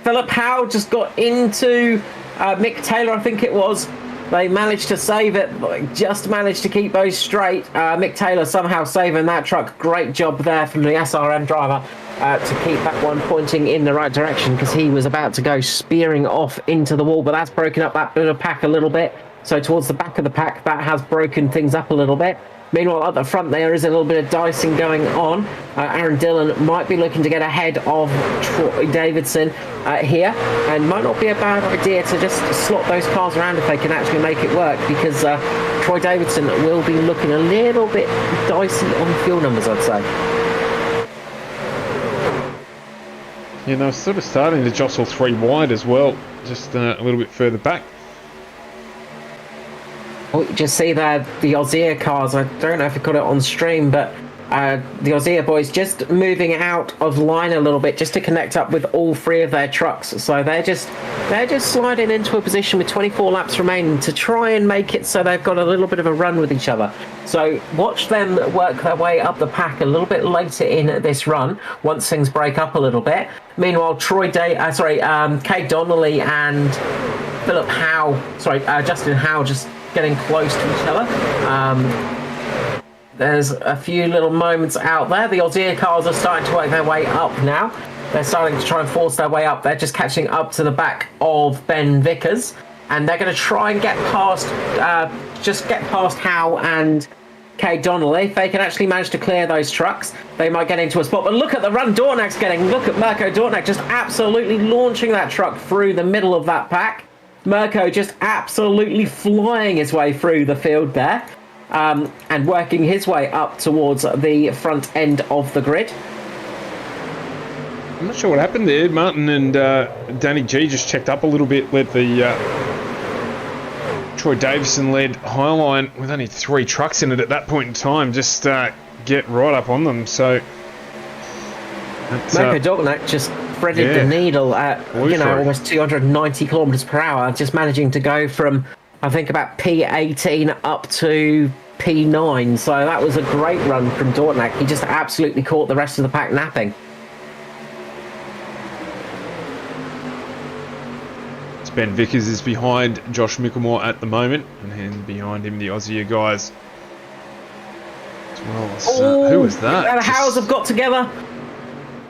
Philip Howe just got into Mick Taylor, I think it was. They managed to save it, just managed to keep those straight. Mick Taylor somehow saving that truck. Great job there from the SRM driver to keep that one pointing in the right direction, because he was about to go spearing off into the wall, but that's broken up that bit of pack a little bit. So towards the back of the pack, that has broken things up a little bit. Meanwhile, at the front, there is a little bit of dicing going on. Aaron Dillon might be looking to get ahead of Troy Davidson here, and might not be a bad idea to just slot those cars around if they can actually make it work, because Troy Davidson will be looking a little bit dicey on fuel numbers, I'd say. Yeah, they're sort of starting to jostle three wide as well, just a little bit further back. Oh, just see there the Auxier cars. I don't know if I got it on stream, but The Aussie boys just moving out of line a little bit just to connect up with all three of their trucks. So they're just sliding into a position with 24 laps remaining to try and make it so they've got a little bit of a run with each other. So watch them work their way up the pack a little bit later in this run once things break up a little bit. Meanwhile, Kate Donnelly and Justin Howe just getting close to each other. There's a few little moments out there. The Aussie cars are starting to work their way up now. They're starting to try and force their way up. They're just catching up to the back of Ben Vickers. And they're going to try and get past Howe and Kate Donnelly. If they can actually manage to clear those trucks, they might get into a spot. But look at the run Dornak's getting. Look at Mirko Dornak just absolutely launching that truck through the middle of that pack. Mirko just absolutely flying his way through the field there. And working his way up towards the front end of the grid. I'm not sure what happened there. Martin and Danny G just checked up a little bit, let the Troy Davison-led Highline with only 3 trucks in it at that point in time, just get right up on them. So Mirko Dornak just threaded the needle at almost 290 kilometers per hour, just managing to go from I think about P18 up to P9. So that was a great run from Dornak. He just absolutely caught the rest of the pack napping. Ben Vickers is behind Josh Mickelmore at the moment, and then behind him the Aussie guys as well as, who was that? The Howes have got together.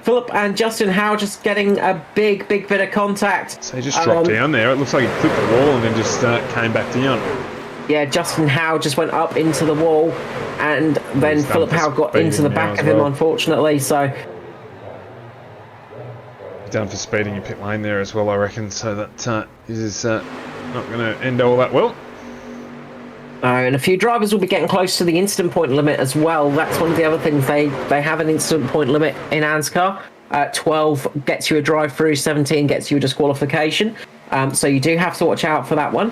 Philip and Justin Howe just getting a big bit of contact. So he just dropped down there. It looks like he clipped the wall and then just came back down. Yeah, Justin Howe just went up into the wall, and then Philip Howe got into the back of him, unfortunately. So done for speeding in pit lane there as well, I reckon. So that is not going to end all that well. And a few drivers will be getting close to the incident point limit as well. That's one of the other things. They have an incident point limit in ANZCAR. 12 gets you a drive-through, 17 gets you a disqualification. So you do have to watch out for that one.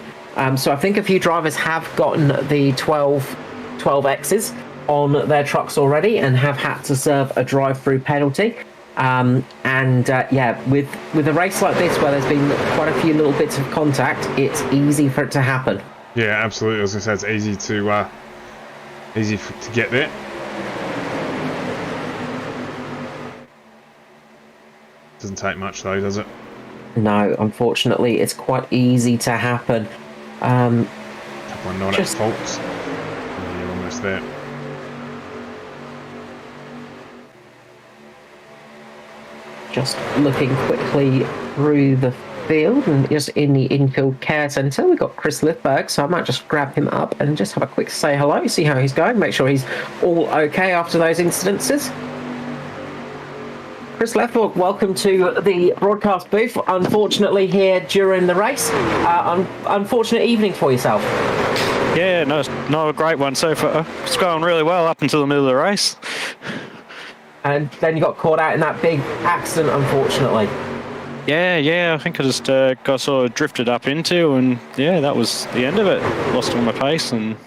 So I think a few drivers have gotten the 12Xs on their trucks already and have had to serve a drive-through penalty. With a race like this where there's been quite a few little bits of contact, it's easy for it to happen. Yeah, absolutely. I was going to say it's easy to get there. Doesn't take much though, does it? No, unfortunately, it's quite easy to happen. Couple of not faults. You're almost there. Just looking quickly through the field and just in the infield care centre, we've got Chris Lithberg, so I might just grab him up and just have a quick say hello, see how he's going, make sure he's all okay after those incidences. Chris Lithberg, welcome to the broadcast booth. Unfortunately here during the race, unfortunate evening for yourself. Yeah, no, not a great one so far. It's going really well up until the middle of the race. And then you got caught out in that big accident, unfortunately. Yeah, I think I just got sort of drifted up into, and yeah, that was the end of it. Lost all my pace, and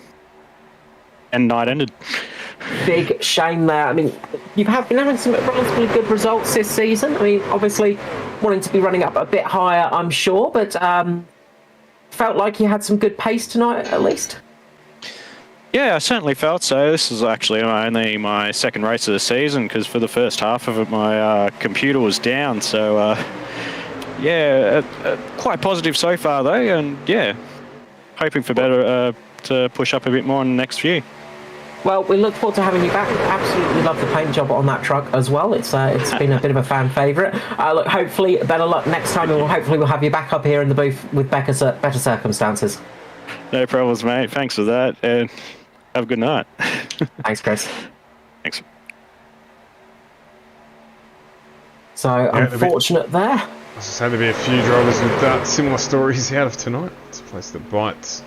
night ended. Big shame there. I mean, been having some relatively good results this season. I mean, obviously wanting to be running up a bit higher, I'm sure, but felt like you had some good pace tonight, at least. Yeah, I certainly felt so. This is actually only my second race of the season, because for the first half of it, my computer was down. So, quite positive so far, though. And, yeah, hoping for better to push up a bit more in the next few. Well, we look forward to having you back. Absolutely love the paint job on that truck as well. It's been a bit of a fan favourite. Look, hopefully, better luck next time, and hopefully we'll have you back up here in the booth with better circumstances. No problems, mate. Thanks for that. And have a good night. Thanks, Chris. Thanks. So, unfortunate there. I was had to be a few drivers with similar stories out of tonight. It's a place that bites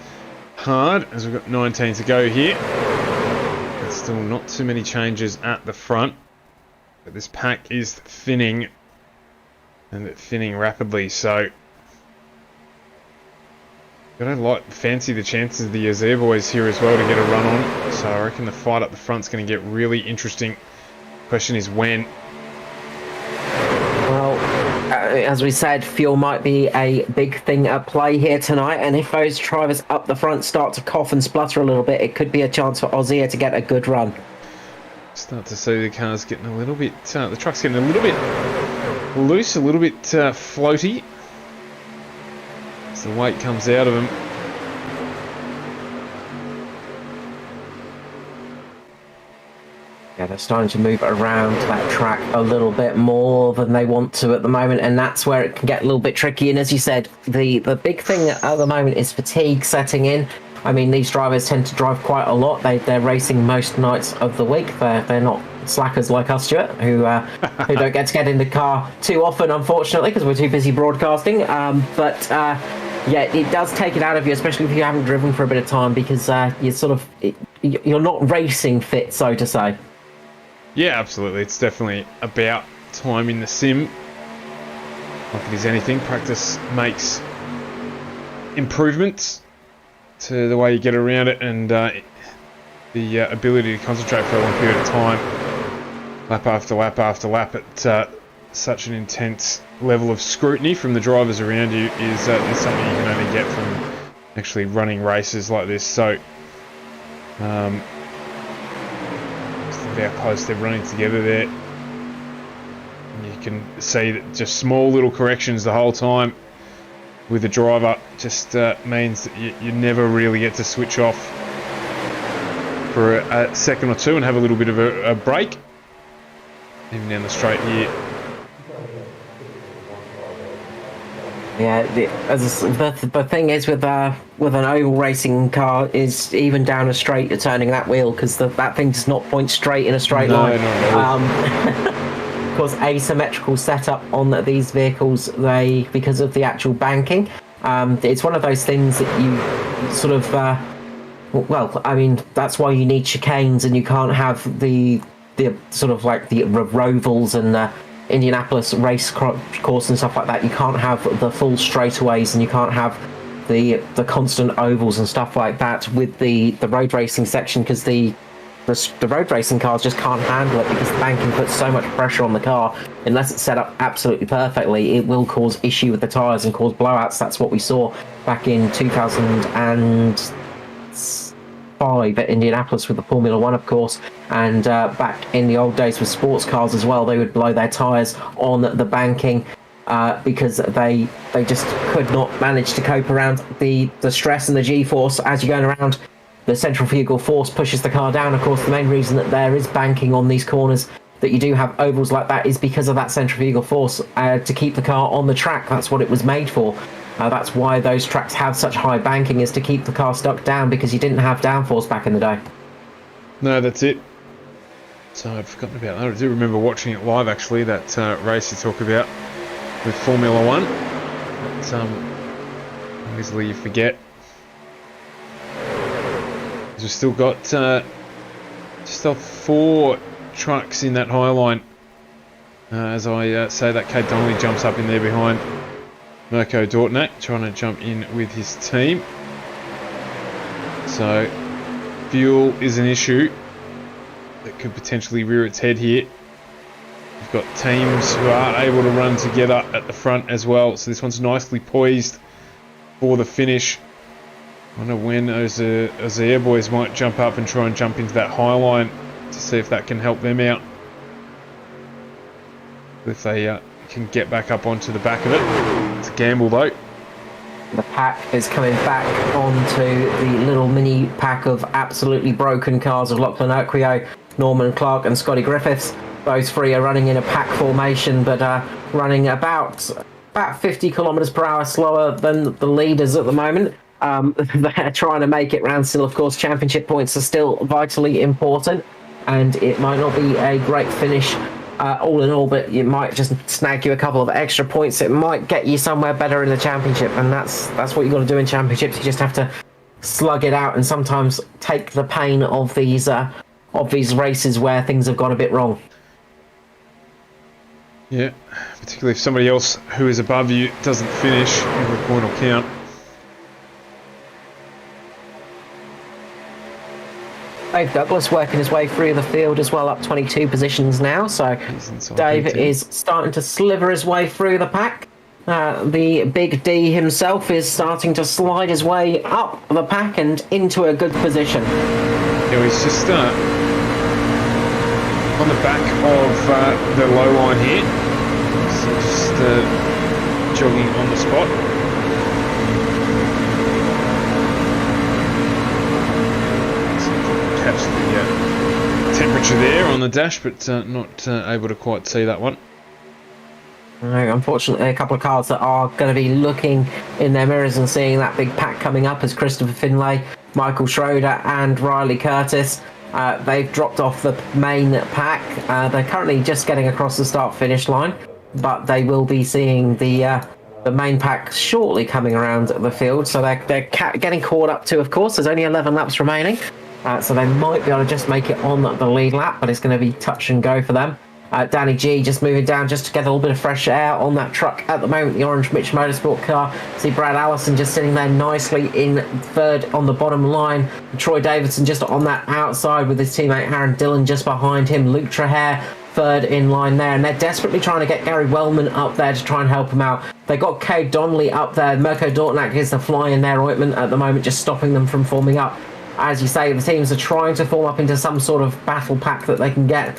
hard, as we've got 19 to go here. There's still not too many changes at the front, but this pack is thinning, and it's thinning rapidly, so I don't fancy the chances of the ANZCAR boys here as well to get a run on. So I reckon the fight up the front's going to get really interesting. Question is when. Well, as we said, fuel might be a big thing at play here tonight, and if those drivers up the front start to cough and splutter a little bit, it could be a chance for ANZCAR to get a good run. Start to see the cars getting a little bit, the truck's getting a little bit loose, a little bit floaty as the weight comes out of them. Yeah, they're starting to move around that track a little bit more than they want to at the moment, and that's where it can get a little bit tricky. And as you said, the big thing at the moment is fatigue setting in. I mean, these drivers tend to drive quite a lot. They're racing most nights of the week. They're not slackers like us, Stuart, who don't get to get in the car too often, unfortunately, because we're too busy broadcasting. Yeah, it does take it out of you, especially if you haven't driven for a bit of time, because you're not racing fit, so to say. Yeah, absolutely. It's definitely about time in the sim. Like it is anything, practice makes improvements to the way you get around it, and the ability to concentrate for a long period of time, lap after lap after lap, at such an intense level of scrutiny from the drivers around you is something you can only get from actually running races like this. So, just look how close they're running together there. And you can see that just small little corrections the whole time with the driver just means that you never really get to switch off for a second or two and have a little bit of a break, even down the straight here. Yeah, the thing is with an oval racing car is even down a straight, you're turning that wheel because that thing does not point straight in a straight line. No. Of course, asymmetrical setup on these vehicles, because of the actual banking, it's one of those things that you sort of, well, I mean, that's why you need chicanes, and you can't have the sort of like the rovals and the Indianapolis race course and stuff like that. You can't have the full straightaways, and you can't have the constant ovals and stuff like that with the road racing section, because the road racing cars just can't handle it, because the banking puts so much pressure on the car. Unless it's set up absolutely perfectly, it will cause issue with the tyres and cause blowouts. That's what we saw back in 2005 at Indianapolis with the Formula One, of course, and back in the old days with sports cars as well. They would blow their tyres on the banking because they just could not manage to cope around the stress and the G-force as you're going around. The centrifugal force pushes the car down. Of course, the main reason that there is banking on these corners, that you do have ovals like that, is because of that centrifugal force to keep the car on the track. That's what it was made for. That's why those tracks have such high banking, is to keep the car stuck down, because you didn't have downforce back in the day. No, that's it. So I'd forgotten about that. I do remember watching it live, actually, that race you talk about with Formula One. But easily you forget. We've still got just 4 trucks in that high line. As I say that, Kate Donnelly jumps up in there behind Mirko Dortnak, trying to jump in with his team. So fuel is an issue that could potentially rear its head here. We've got teams who are able to run together at the front as well. So this one's nicely poised for the finish. I wonder when those ANZCAR boys might jump up and try and jump into that high line to see if that can help them out. If they can get back up onto the back of it. It's a gamble though. The pack is coming back onto the little mini pack of absolutely broken cars of Lachlan Urquio, Norman Clark and Scotty Griffiths. Those 3 are running in a pack formation, but running about 50 kilometers per hour slower than the leaders at the moment. They're trying to make it round still. Of course, championship points are still vitally important, and it might not be a great finish all in all, but it might just snag you a couple of extra points. It might get you somewhere better in the championship, and that's what you've got to do in championships. You just have to slug it out and sometimes take the pain of these races where things have gone a bit wrong. Yeah, particularly if somebody else who is above you doesn't finish, every point will count. Dave Douglas working his way through the field as well, up 22 positions now. So Dave is starting to sliver his way through the pack. The Big D himself is starting to slide his way up the pack and into a good position. Yeah, he's just on the back of the low line here. So just jogging on the spot. Catch the temperature there on the dash, but not able to quite see that one. No, unfortunately, a couple of cars that are going to be looking in their mirrors and seeing that big pack coming up as Christopher Finlay, Michael Schroeder and Riley Curtis. They've dropped off the main pack. They're currently just getting across the start-finish line, but they will be seeing the main pack shortly coming around the field. So they're getting caught up to, of course, there's only 11 laps remaining. So they might be able to just make it on the lead lap, but it's going to be touch and go for them. Danny G just moving down just to get a little bit of fresh air on that truck at the moment, the orange Mitch Motorsport car. See Brad Allison just sitting there nicely in third on the bottom line. Troy Davidson just on that outside with his teammate Aaron Dillon just behind him. Luke Trahair third in line there, and they're desperately trying to get Gary Wellman up there to try and help him out. They got Cade Donnelly up there. Mirko Dortnak is the fly in their ointment at the moment, just stopping them from forming up. As you say, the teams are trying to form up into some sort of battle pack that they can get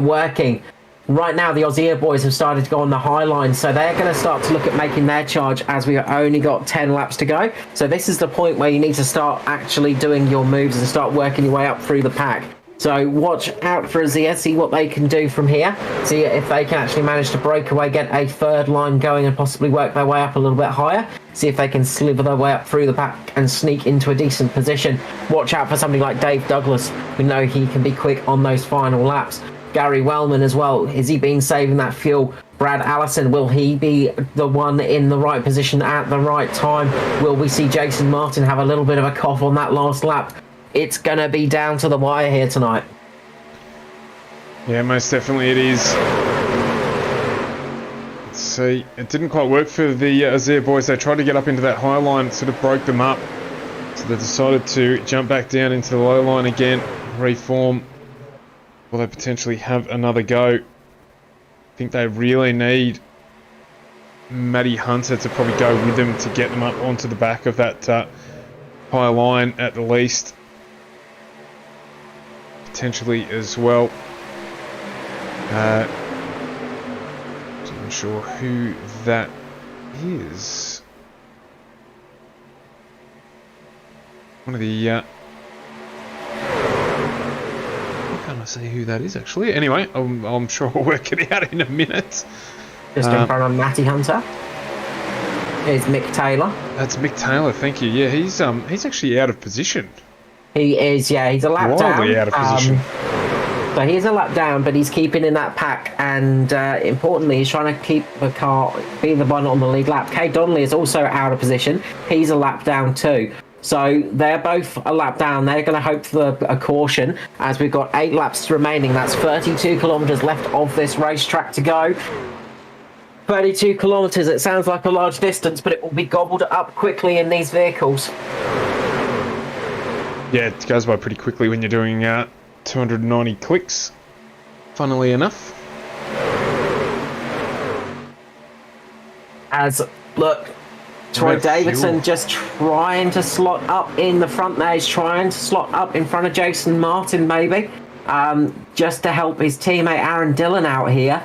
working. Right now, the Aussier boys have started to go on the high line, so they're going to start to look at making their charge as we've only got 10 laps to go. So this is the point where you need to start actually doing your moves and start working your way up through the pack. So watch out for Aussier, see what they can do from here, see if they can actually manage to break away, get a third line going and possibly work their way up a little bit higher, see if they can sliver their way up through the pack and sneak into a decent position. Watch out for somebody like Dave Douglas. We know he can be quick on those final laps. Gary Wellman as well, has he been saving that fuel? Brad Allison, will he be the one in the right position at the right time? Will we see Jason Martin have a little bit of a cough on that last lap? It's going to be down to the wire here tonight. Yeah, most definitely it is. Let's see, it didn't quite work for the Aussier boys. They tried to get up into that high line, it sort of broke them up. So they decided to jump back down into the low line again, reform. Will they potentially have another go? I think they really need Matty Hunter to probably go with them to get them up onto the back of that high line at the least. Potentially as well. I'm not sure who that is. One of the... I see who that is actually. Anyway, I'm sure we'll work it out in a minute. Just in front of Matty Hunter is Mick Taylor. That's Mick Taylor, thank you. Yeah, he's actually out of position. He is, yeah, he's a lap Wildly down. out of position. So he's a lap down, but he's keeping in that pack, and importantly, he's trying to keep the car, being the one on the lead lap. Cade Donnelly is also out of position. He's a lap down too. So they're both a lap down. They're going to hope for a caution as we've got 8 laps remaining. That's 32 kilometres left of this racetrack to go. 32 kilometres, it sounds like a large distance, but it will be gobbled up quickly in these vehicles. Yeah, it goes by pretty quickly when you're doing 290 clicks, funnily enough. As, look... Troy Davidson just trying to slot up in the front there. He's trying to slot up in front of Jason Martin, maybe, just to help his teammate Aaron Dillon out here.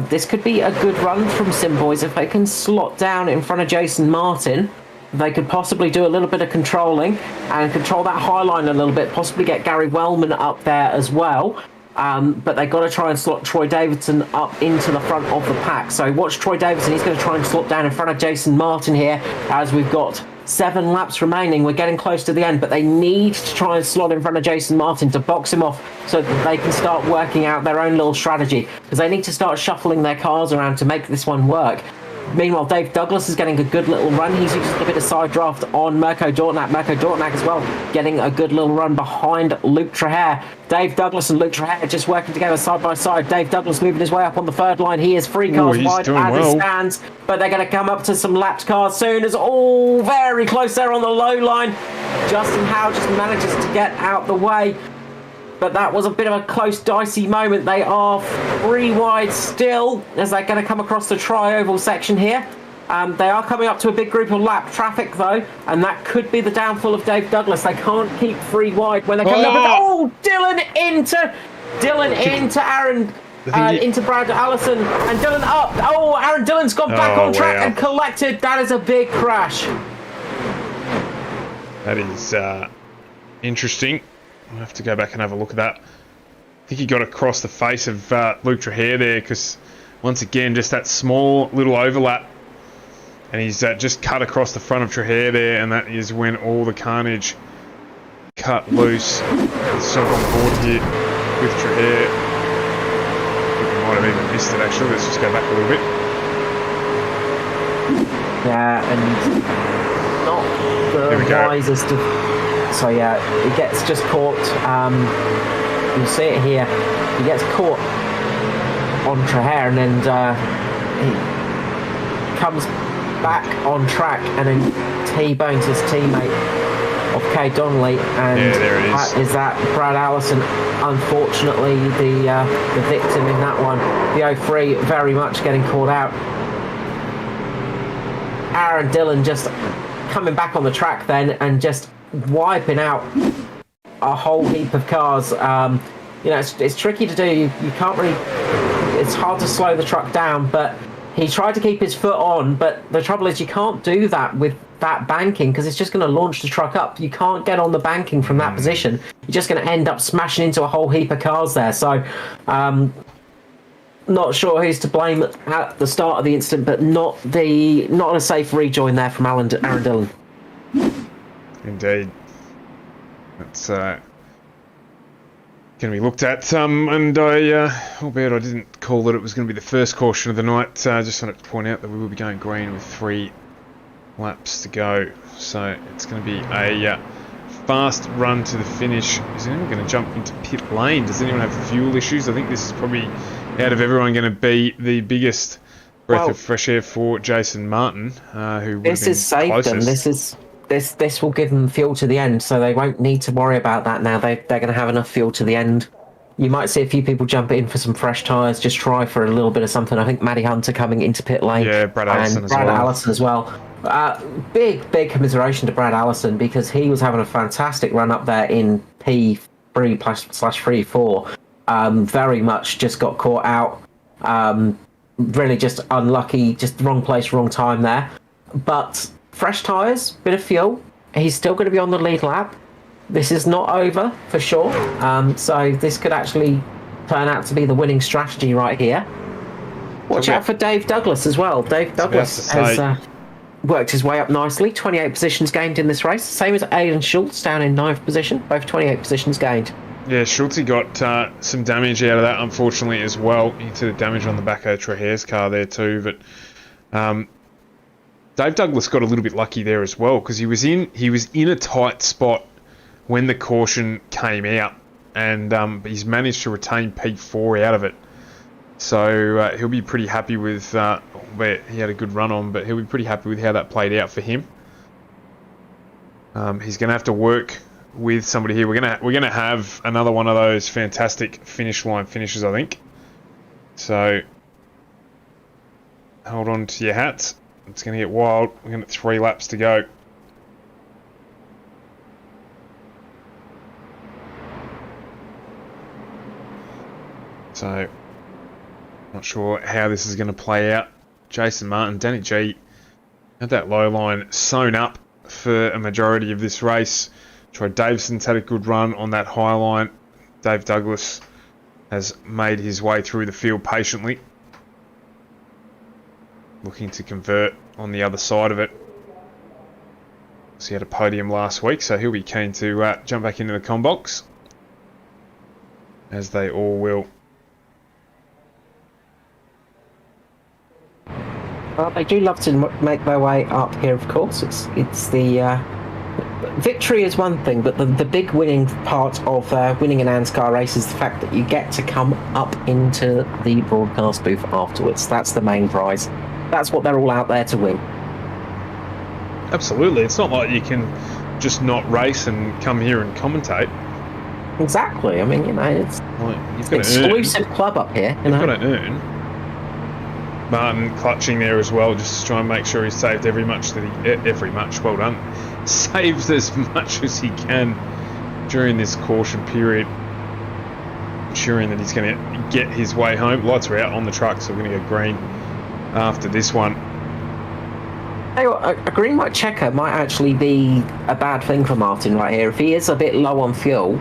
This could be a good run from Sim Boys. If they can slot down in front of Jason Martin, they could possibly do a little bit of controlling and control that high line a little bit, possibly get Gary Wellman up there as well. But they've got to try and slot Troy Davidson up into the front of the pack. So watch Troy Davidson. He's going to try and slot down in front of Jason Martin here as we've got 7 laps remaining. We're getting close to the end, but they need to try and slot in front of Jason Martin to box him off so that they can start working out their own little strategy, because they need to start shuffling their cars around to make this one work. Meanwhile, Dave Douglas is getting a good little run. He's using a bit of side draft on Mirko Dortnak. Mirko Dortnak as well getting a good little run behind Luke Trahair. Dave Douglas and Luke Trahair just working together side by side. Dave Douglas moving his way up on the third line. He is 3 cars wide as it stands, but they're going to come up to some lapped cars soon. As very close there on the low line. Justin Howe just manages to get out the way. but that was a bit of a close, dicey moment. They are 3 wide still as they're going to come across the tri-oval section here. They are coming up to a big group of lap traffic, though, and that could be the downfall of Dave Douglas. They can't keep 3 wide when they're coming up. Dylan into Aaron, into Brad Allison, and Dylan up. Oh, Aaron Dillon's gone back on track and collected. That is a big crash. That is interesting. I'll have to go back and have a look at that. I think he got across the face of Luke Trahere there, because once again, just that small little overlap. And he's just cut across the front of Trahere there, and that is when all the carnage cut loose. He's sort of on board here with Trahere. I think we might have even missed it, actually. Let's just go back a little bit. Yeah, and not the wisest of... So yeah, he gets just caught. You'll see it here. He gets caught on Trahere, and then he comes back on track and then T-bones his teammate of Kay Donnelly, and there it is. That is that Brad Allison, unfortunately the victim in that one. The 03 very much getting caught out. Aaron Dillon just coming back on the track then and just wiping out a whole heap of cars. You know, it's tricky to do. You can't really... It's hard to slow the truck down, but he tried to keep his foot on, but the trouble is you can't do that with that banking, because it's just going to launch the truck up. You can't get on the banking from that position. You're just going to end up smashing into a whole heap of cars there. So, not sure who's to blame at the start of the incident, but not a safe rejoin there from Aaron Dillon. Indeed. That's going to be looked at, and albeit I didn't call that it was going to be the first caution of the night, just wanted to point out that we will be going green with 3 laps to go, so it's going to be a fast run to the finish. Is anyone going to jump into pit lane? Does anyone have fuel issues? I think this is probably, out of everyone, going to be the biggest breath of fresh air for Jason Martin, who would this have been is saved closest. them. This will give them fuel to the end, so they won't need to worry about that now. They're going to have enough fuel to the end. You might see a few people jump in for some fresh tyres, just try for a little bit of something. I think Maddie Hunter coming into pit lane. Yeah, Brad Allison as well. Big commiseration to Brad Allison, because he was having a fantastic run up there in P3/3/4. Very much just got caught out. Really just unlucky, just wrong place, wrong time there. But fresh tyres, bit of fuel. He's still going to be on the lead lap. This is not over for sure. So this could actually turn out to be the winning strategy right here. Watch out for Dave Douglas as well. Dave Douglas has worked his way up nicely. 28 positions gained in this race. Same as Aidan Schultz down in 9th position. Both 28 positions gained. Yeah, Schultz got some damage out of that, unfortunately, as well. He took damage on the back of Trahere's car there too. But Dave Douglas got a little bit lucky there as well, because he was in a tight spot when the caution came out, and he's managed to retain P4 out of it. So he'll be pretty happy with, albeit he had a good run on, but he'll be pretty happy with how that played out for him. He's going to have to work with somebody here. We're gonna have another one of those fantastic finish line finishes, I think. So hold on to your hats. It's going to get wild. We're going to 3 laps to go. So, not sure how this is going to play out. Jason Martin, Danny G had that low line sewn up for a majority of this race. Troy Davison's had a good run on that high line. Dave Douglas has made his way through the field patiently, looking to convert on the other side of it. So he had a podium last week, so he'll be keen to jump back into the com box, as they all will. Well, they do love to make their way up here, of course. It's the victory is one thing, but the big winning part of winning an ANZCAR race is the fact that you get to come up into the broadcast booth afterwards. That's the main prize. That's what they're all out there to win. Absolutely. It's not like you can just not race and come here and commentate. Exactly. I mean, it's Like, you've got exclusive club up here. You've got to earn. Martin clutching there as well, just to try and make sure he's saved every much. Well done. Saves as much as he can during this caution period, ensuring that he's going to get his way home. Lights are out on the truck, so we're going to go green after this one. Hey, a green white checker might actually be a bad thing for Martin right here. If he is a bit low on fuel,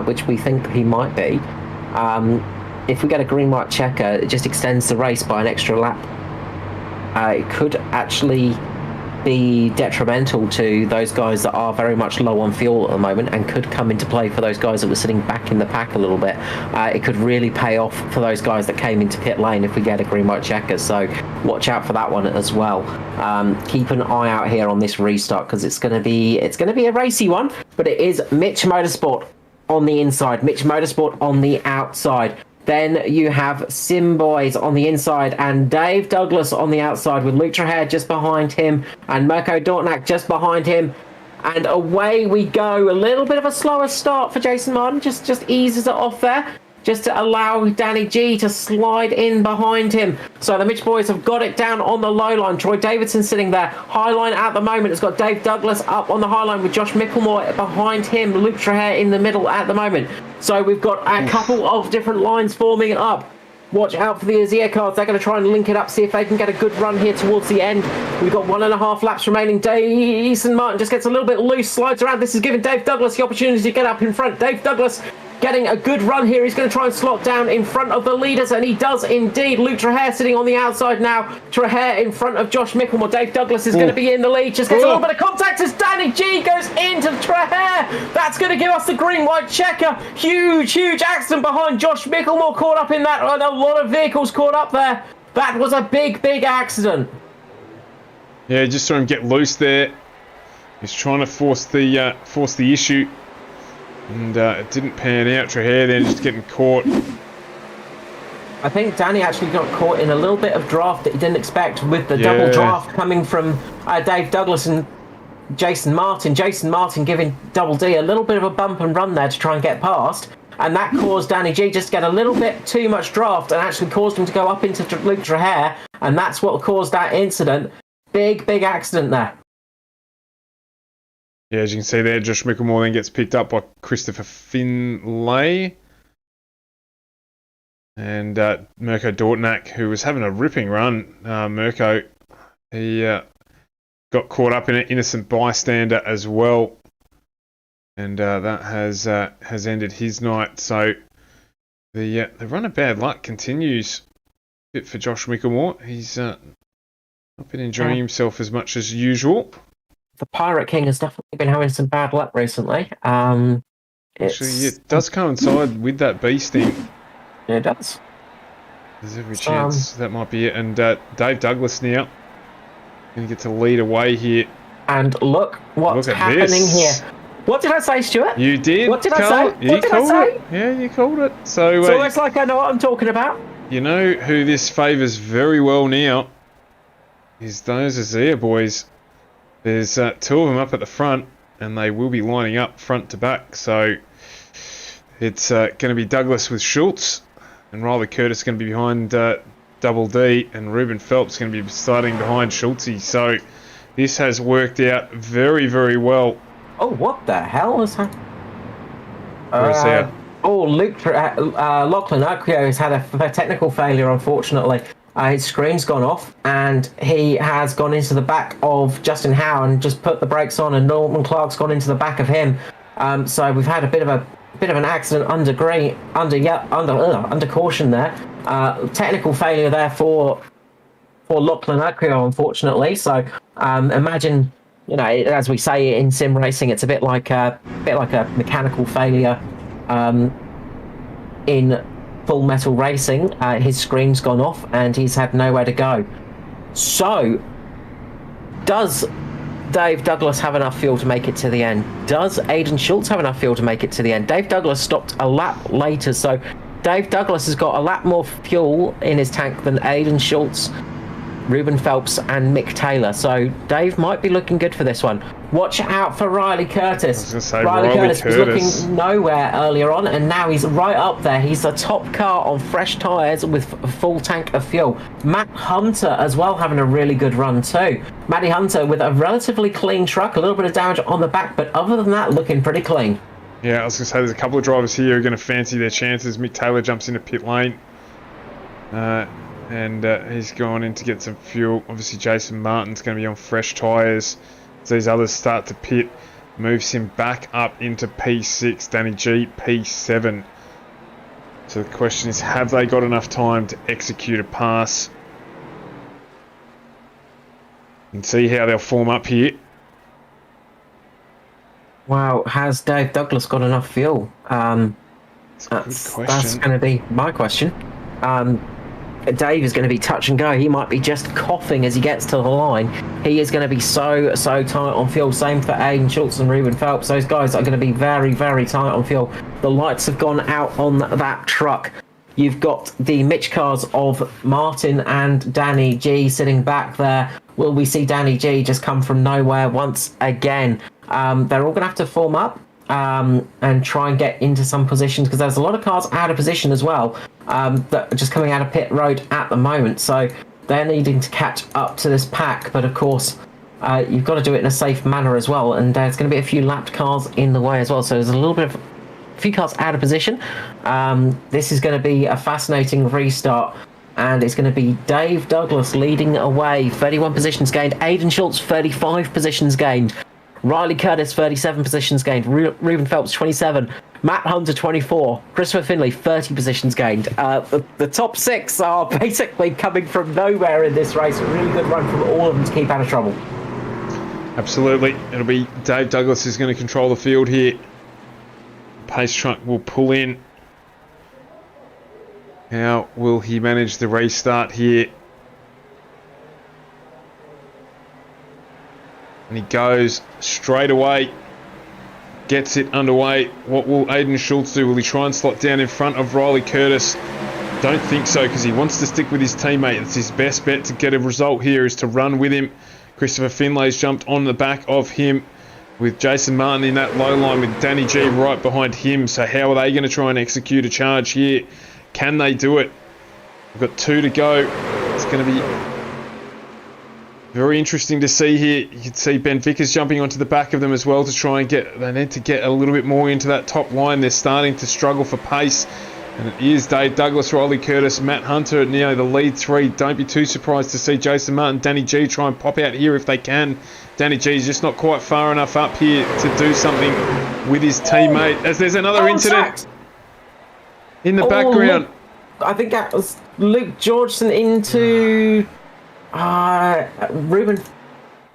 which we think he might be, if we get a green white checker, it just extends the race by an extra lap. It could actually be detrimental to those guys that are very much low on fuel at the moment, and could come into play for those guys that were sitting back in the pack a little bit. It could really pay off for those guys that came into pit lane if we get a green white checker, so watch out for that one as well. Keep an eye out here on this restart, because it's going to be a racy one, but it is Mitch Motorsport on the inside, Mitch Motorsport on the outside. Then you have Sim Boys on the inside and Dave Douglas on the outside, with Luke Traher just behind him and Mirko Dortnak just behind him. And away we go. A little bit of a slower start for Jason Martin. Just eases it off there, just to allow Danny G to slide in behind him. So the Mitch boys have got it down on the low line. Troy Davidson sitting there. High line at the moment. It's got Dave Douglas up on the high line with Josh Micklemore behind him. Luke Traher in the middle at the moment. So we've got a couple of different lines forming up. Watch out for the Azir cards. They're going to try and link it up, see if they can get a good run here towards the end. We've got 1.5 laps remaining. Jason Martin just gets a little bit loose, slides around. This is giving Dave Douglas the opportunity to get up in front. Dave Douglas getting a good run here. He's going to try and slot down in front of the leaders, and he does indeed. Luke Traher sitting on the outside now. Traher in front of Josh Micklemore. Dave Douglas is going to be in the lead. Just gets a little bit of contact as Danny G goes into Traher. That's going to give us the green-white checker. Huge accident behind Josh Micklemore, caught up in that. And a lot of vehicles caught up there. That was a big accident. Yeah, just trying to get loose there. He's trying to force the issue. And it didn't pan out. Traher then just getting caught. I think Danny actually got caught in a little bit of draft that he didn't expect, with the double draft coming from Dave Douglas and Jason Martin. Jason Martin giving Double D a little bit of a bump and run there to try and get past. And that caused Danny G just to get a little bit too much draft, and actually caused him to go up into Luke Traher. And that's what caused that incident. Big accident there. Yeah, as you can see there, Josh Micklemore then gets picked up by Christopher Finlay. And Mirko Dortnak, who was having a ripping run. Mirko, he got caught up in an innocent bystander as well. And that has ended his night. So the run of bad luck continues. Bit for Josh Micklemore. He's not been enjoying himself as much as usual. The Pirate King has definitely been having some bad luck recently. Actually, it does coincide with that bee sting. Yeah, it does. There's every chance that might be it. And Dave Douglas now going to get to lead away here. And look what's happening here. What did I say, Stuart? You did. What did I say? What did I say? Yeah, you called it. So it's almost like I know what I'm talking about. You know who this favours very well now is those Azir boys. There's two of them up at the front, and they will be lining up front to back. So it's going to be Douglas with Schultz, and Riley Curtis going to be behind Double D, and Ruben Phelps going to be starting behind Schultzy. So this has worked out very well. Oh, what the hell is that? Lachlan Oakio has had a technical failure, unfortunately. His screen's gone off, and he has gone into the back of Justin Howe and just put the brakes on, and Norman Clark's gone into the back of him. So we've had a bit of an accident under caution there. Technical failure there for Lachlan Oakio, unfortunately. So imagine, as we say in sim racing, it's a bit like a mechanical failure in Full Metal Racing. His screen's gone off and he's had nowhere to go. So does Dave Douglas have enough fuel to make it to the end? Does Aidan Schultz have enough fuel to make it to the end? Dave Douglas stopped a lap later, so Dave Douglas has got a lap more fuel in his tank than Aidan Schultz. Ruben Phelps and Mick Taylor. So Dave might be looking good for this one. Watch out for Riley Curtis. I was going to say, Riley Curtis was Curtis. looking nowhere earlier on, and now he's right up there. He's the top car on fresh tyres with a full tank of fuel. Matt Hunter as well having a really good run too. Matty Hunter with a relatively clean truck, a little bit of damage on the back, but other than that, looking pretty clean. Yeah, I was going to say, there's a couple of drivers here who are going to fancy their chances. Mick Taylor jumps into pit lane. And he's gone in to get some fuel. Obviously, Jason Martin's going to be on fresh tyres. As these others start to pit, moves him back up into P6. Danny G, P7. So the question is, have they got enough time to execute a pass? And see how they'll form up here. Wow, has Dave Douglas got enough fuel? That's going to be my question. Dave is going to be touch and go. He might be just coughing as he gets to the line. He is going to be so tight on fuel. Same for Aiden Schultz and Ruben Phelps. Those guys are going to be very tight on fuel. The lights have gone out on that truck. You've got the Mitch cars of Martin and Danny G sitting back there. Will we see Danny G just come from nowhere once again? They're all going to have to form up and try and get into some positions, because there's a lot of cars out of position as well that are just coming out of pit road at the moment. So they're needing to catch up to this pack. But of course, you've got to do it in a safe manner as well. And there's going to be a few lapped cars in the way as well. So there's a few cars out of position. This is going to be a fascinating restart. And it's going to be Dave Douglas leading away. 31 positions gained. Aiden Schultz, 35 positions gained. Riley Curtis, 37 positions gained. Ruben Phelps, 27. Matt Hunter, 24. Christopher Finley, 30 positions gained. The top six are basically coming from nowhere in this race. A really good run from all of them to keep out of trouble. Absolutely. It'll be Dave Douglas who's going to control the field here. Pace truck will pull in. How will he manage the restart here? And he goes straight away. Gets it underway. What will Aiden Schultz do? Will he try and slot down in front of Riley Curtis? Don't think so, because he wants to stick with his teammate. It's his best bet to get a result here, is to run with him. Christopher Finlay's jumped on the back of him, with Jason Martin in that low line, with Danny G right behind him. So how are they going to try and execute a charge here? Can they do it? We've got 2 to go. It's going to be very interesting to see here. You can see Ben Vickers jumping onto the back of them as well to try and they need to get a little bit more into that top line. They're starting to struggle for pace. And it is Dave Douglas, Riley Curtis, Matt Hunter, the lead 3. Don't be too surprised to see Jason Martin, Danny G try and pop out here if they can. Danny G is just not quite far enough up here to do something with his teammate. As there's another incident in the background. I think that was Luke Georgeson into Ruben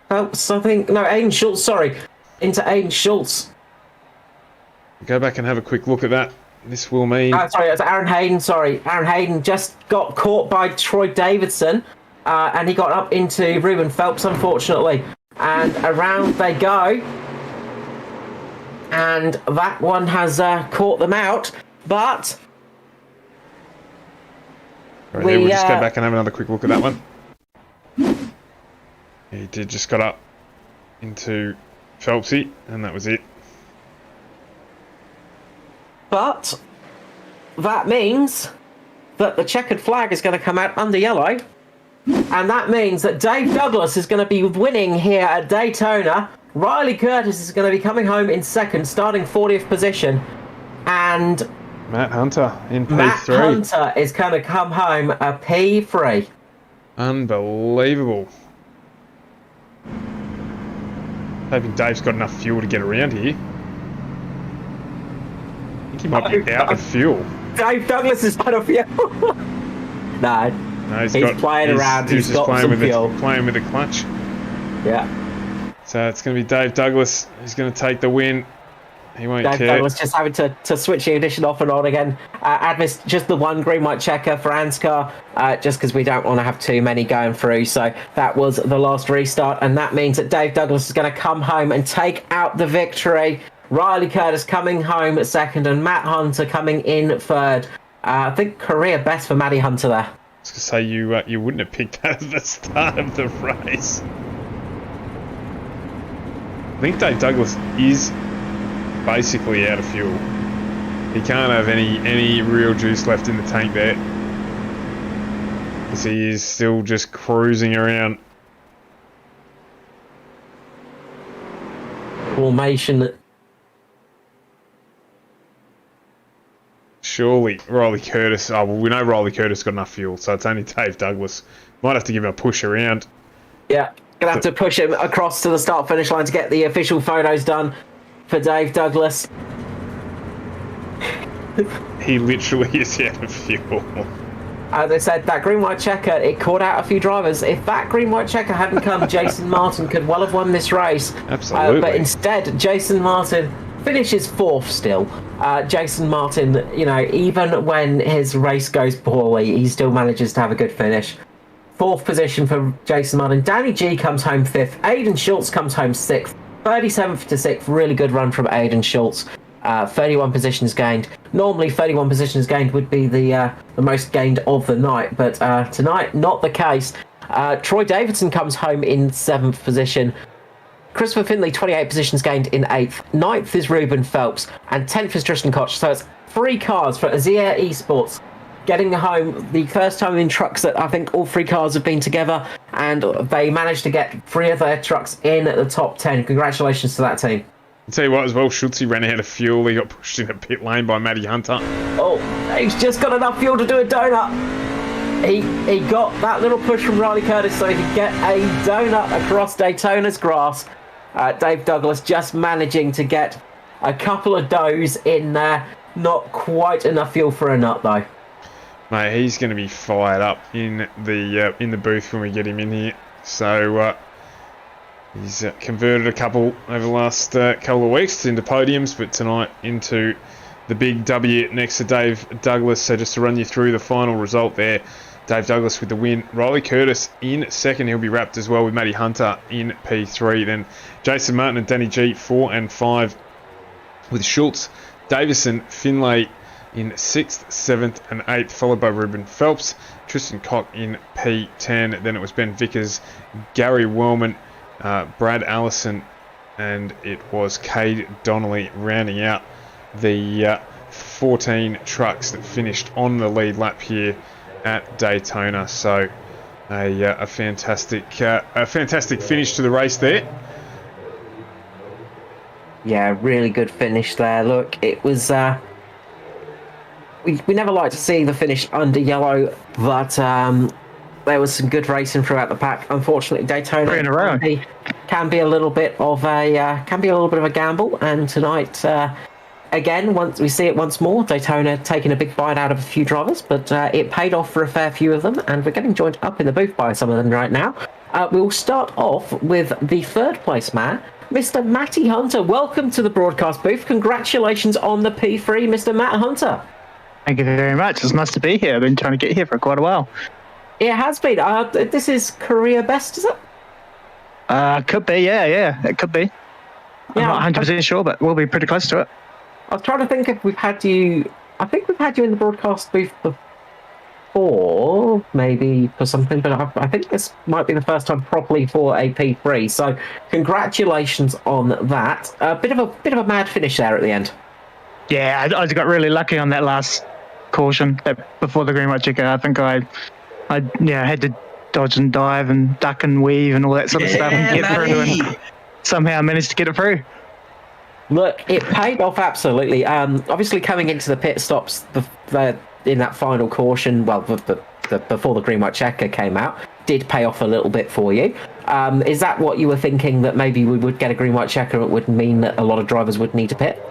Phelps, I think. No, Aiden Schultz, sorry. Into Aiden Schultz. Go back and have a quick look at that. This will mean... sorry, it's Aaron Hayden, sorry. Aaron Hayden just got caught by Troy Davidson, and he got up into Ruben Phelps, unfortunately. And around they go. And that one has caught them out, but... Right, we'll just go back and have another quick look at that one. He did just got up into Phelpsy, and that was it. But that means that the checkered flag is going to come out under yellow. And that means that Dave Douglas is going to be winning here at Daytona. Riley Curtis is going to be coming home in second, starting 40th position. And Matt Hunter in P3. Matt Hunter is going to come home a P3. Unbelievable. Hoping Dave's got enough fuel to get around here. I think he might be out of fuel. Dave Douglas is out of fuel. No, he's playing around. He's got some fuel. Playing with the clutch. Yeah. So it's going to be Dave Douglas. He's going to take the win. He won't care. Dave Douglas just having to switch the ignition off and on again. Advis, just the one green white checker for ANZCAR, just because we don't want to have too many going through. So that was the last restart, and that means that Dave Douglas is going to come home and take out the victory. Riley Curtis coming home at second, and Matt Hunter coming in third. I think career best for Matty Hunter there. was gonna say you wouldn't have picked that at the start of the race. I think Dave Douglas is basically out of fuel. He can't have any real juice left in the tank there, because he is still just cruising around. Formation. Surely Riley Curtis. Oh, well, we know Riley Curtis got enough fuel, so it's only Dave Douglas. Might have to give him a push around. Yeah, gonna have to push him across to the start-finish line to get the official photos done for Dave Douglas. He literally is out of fuel. As I said, that green-white checker, it caught out a few drivers. If that green-white checker hadn't come, Jason Martin could well have won this race. Absolutely. But instead, Jason Martin finishes fourth still. Jason Martin, you know, even when his race goes poorly, he still manages to have a good finish. Fourth position for Jason Martin. Danny G comes home fifth. Aidan Schultz comes home sixth. 37th to 6th. Really good run from Aidan Schultz. 31 positions gained. Normally 31 positions gained would be the most gained of the night, but tonight not the case. Troy Davidson comes home in 7th position. Christopher Finley, 28 positions gained in 8th. 9th is Ruben Phelps, and 10th is Tristan Koch. So it's 3 cars for Azir Esports getting home, the first time in trucks that I think all 3 cars have been together, and they managed to get 3 of their trucks in the top 10. Congratulations to that team. I'll tell you what as well, Schultz ran out of fuel. He got pushed in a pit lane by Matty Hunter. Oh, he's just got enough fuel to do a donut. He got that little push from Riley Curtis so he could get a donut across Daytona's grass. Dave Douglas just managing to get a couple of doughs in there. Not quite enough fuel for a nut though. Mate, he's going to be fired up in the booth when we get him in here. So he's converted a couple over the last couple of weeks into podiums, but tonight into the big W next to Dave Douglas. So just to run you through the final result there, Dave Douglas with the win. Riley Curtis in second. He'll be wrapped as well with Matty Hunter in P3. Then Jason Martin and Danny G 4 and 5 with Schultz, Davison, Finlay in 6th, 7th and 8th, followed by Ruben Phelps, Tristan Koch in P10. Then it was Ben Vickers, Gary Wellman, Brad Allison, and it was Cade Donnelly rounding out the 14 trucks that finished on the lead lap here at Daytona. So a fantastic finish to the race there. Yeah, really good finish there. Look, it was we never like to see the finish under yellow, but there was some good racing throughout the pack. Unfortunately, Daytona 3 in a row. can be a little bit of a gamble, and tonight again, once we see it once more, Daytona taking a big bite out of a few drivers, but it paid off for a fair few of them, and we're getting joined up in the booth by some of them right now. We'll start off with the 3rd place man, Mr. Matty Hunter. Welcome to the broadcast booth. Congratulations on the P3, Mr. Matt Hunter. Thank you very much. It's nice to be here. I've been trying to get here for quite a while. It has been. This is career best, is it? Could be, yeah, it could be. Yeah, I'm not 100% sure, but we'll be pretty close to it. I was trying to think if we've had you... I think we've had you in the broadcast booth before, maybe for something, but I think this might be the first time properly for a P3, so congratulations on that. A bit of a mad finish there at the end. Yeah, I got really lucky on that last caution before the green white checker. I think I had to dodge and dive and duck and weave and all that sort of stuff and get through, and somehow managed to get it through. Look, it paid off absolutely. Obviously, coming into the pit stops in that final caution, well, before the green white checker came out, did pay off a little bit for you. Is that what you were thinking, that maybe we would get a green white checker? It would mean that a lot of drivers would need to pit?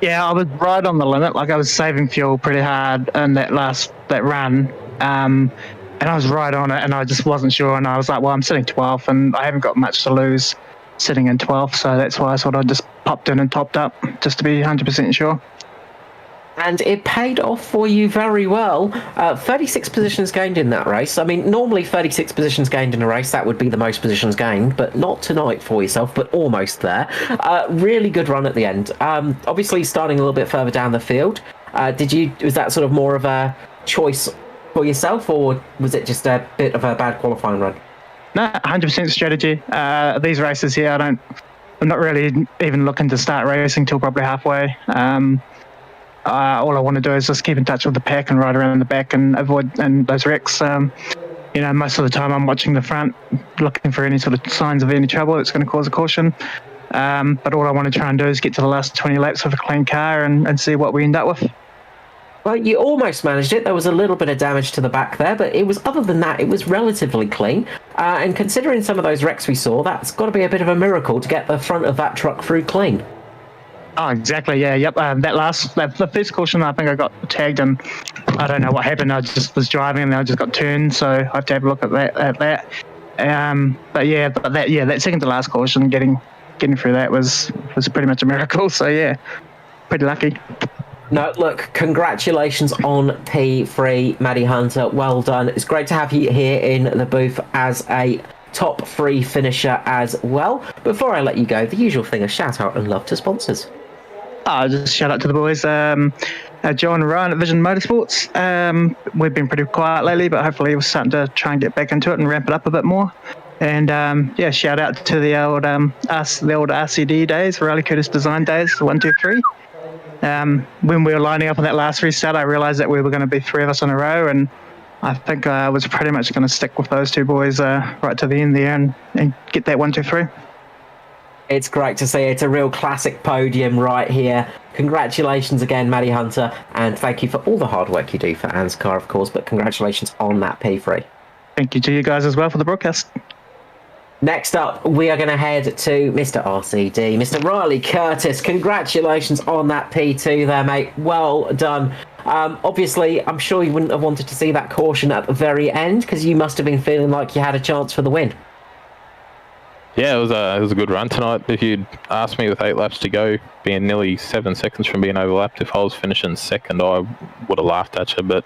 Yeah, I was right on the limit. Like, I was saving fuel pretty hard in that run. And I was right on it, and I just wasn't sure. And I was like, well, I'm sitting 12th, and I haven't got much to lose sitting in 12th. So that's why I sort of just popped in and topped up just to be 100% sure. And it paid off for you very well. 36 positions gained in that race. I mean, normally 36 positions gained in a race, that would be the most positions gained, but not tonight for yourself, but almost there. Really good run at the end. Obviously, starting a little bit further down the field. Was that sort of more of a choice for yourself, or was it just a bit of a bad qualifying run? No, 100% strategy. These races here, I'm not really even looking to start racing till probably halfway. All I want to do is just keep in touch with the pack and ride around the back and avoid those wrecks. Most of the time I'm watching the front, looking for any sort of signs of any trouble that's going to cause a caution. But all I want to try and do is get to the last 20 laps with a clean car and see what we end up with. Well, you almost managed it. There was a little bit of damage to the back there, but it was, other than that, it was relatively clean. And considering some of those wrecks we saw, that's got to be a bit of a miracle to get the front of that truck through clean. Oh, exactly. Yeah. Yep. The first caution, I think I got tagged, and I don't know what happened. I just was driving, and then I just got turned. So I have to have a look at that. That second to last caution, getting through that was pretty much a miracle. So yeah, pretty lucky. No, look, congratulations on P3, Maddie Hunter. Well done. It's great to have you here in the booth as a top 3 finisher as well. Before I let you go, the usual thing, a shout out and love to sponsors. Just shout out to the boys, John and Ryan at Vision Motorsports. We've been pretty quiet lately, but hopefully we're starting to try and get back into it and ramp it up a bit more. And shout out to the old RCD days, Riley Curtis Design days, 1, 2, 3. When we were lining up on that last restart, I realised that we were going to be 3 of us in a row, and I think I was pretty much going to stick with those 2 boys right to the end there and get that 1, 2, 3. It's great to see. It's a real classic podium right here. Congratulations again, Maddie Hunter, and thank you for all the hard work you do for ANZCAR, of course, but congratulations on that P3. Thank you to you guys as well for the broadcast. Next up, we are going to head to Mr. RCD, Mr. Riley Curtis. Congratulations on that P2 there, mate. Well done. Obviously, I'm sure you wouldn't have wanted to see that caution at the very end, because you must have been feeling like you had a chance for the win. Yeah, it was a good run tonight. If you'd asked me with 8 laps to go, being nearly 7 seconds from being overlapped, if I was finishing second, I would have laughed at you. But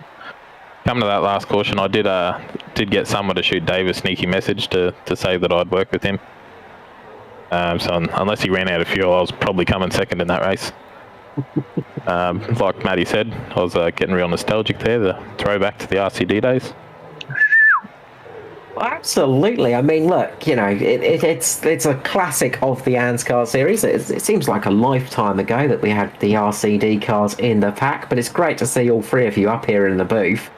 coming to that last caution, I did get someone to shoot Dave a sneaky message to say that I'd work with him. So unless he ran out of fuel, I was probably coming second in that race. Like Matty said, I was getting real nostalgic there, the throwback to the RCD days. Absolutely. I mean, look, it's a classic of the ANZCAR series. It seems like a lifetime ago that we had the RCD cars in the pack, but it's great to see all 3 of you up here in the booth.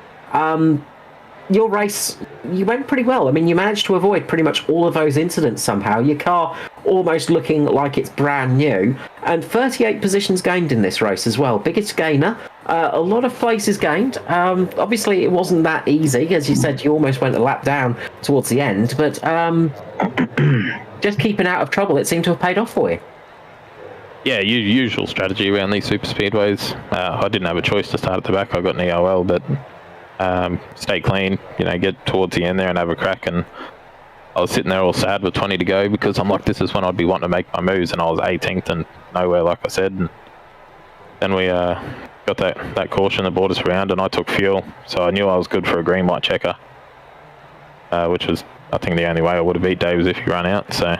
Your race, you went pretty well. I mean, you managed to avoid pretty much all of those incidents somehow. Your car almost looking like it's brand new, and 38 positions gained in this race as well. Biggest gainer. A lot of places gained. Obviously, it wasn't that easy. As you said, you almost went a lap down towards the end, but just keeping out of trouble, it seemed to have paid off for you. Yeah, usual strategy around these super speedways. I didn't have a choice to start at the back. I got an EOL, but stay clean, get towards the end there and have a crack. And I was sitting there all sad with 20 to go, because I'm like, this is when I'd be wanting to make my moves, and I was 18th and nowhere, like I said. And then we got that caution that brought us around, and I took fuel, so I knew I was good for a green light checker, which was, I think, the only way I would have beat Dave was if he ran out. So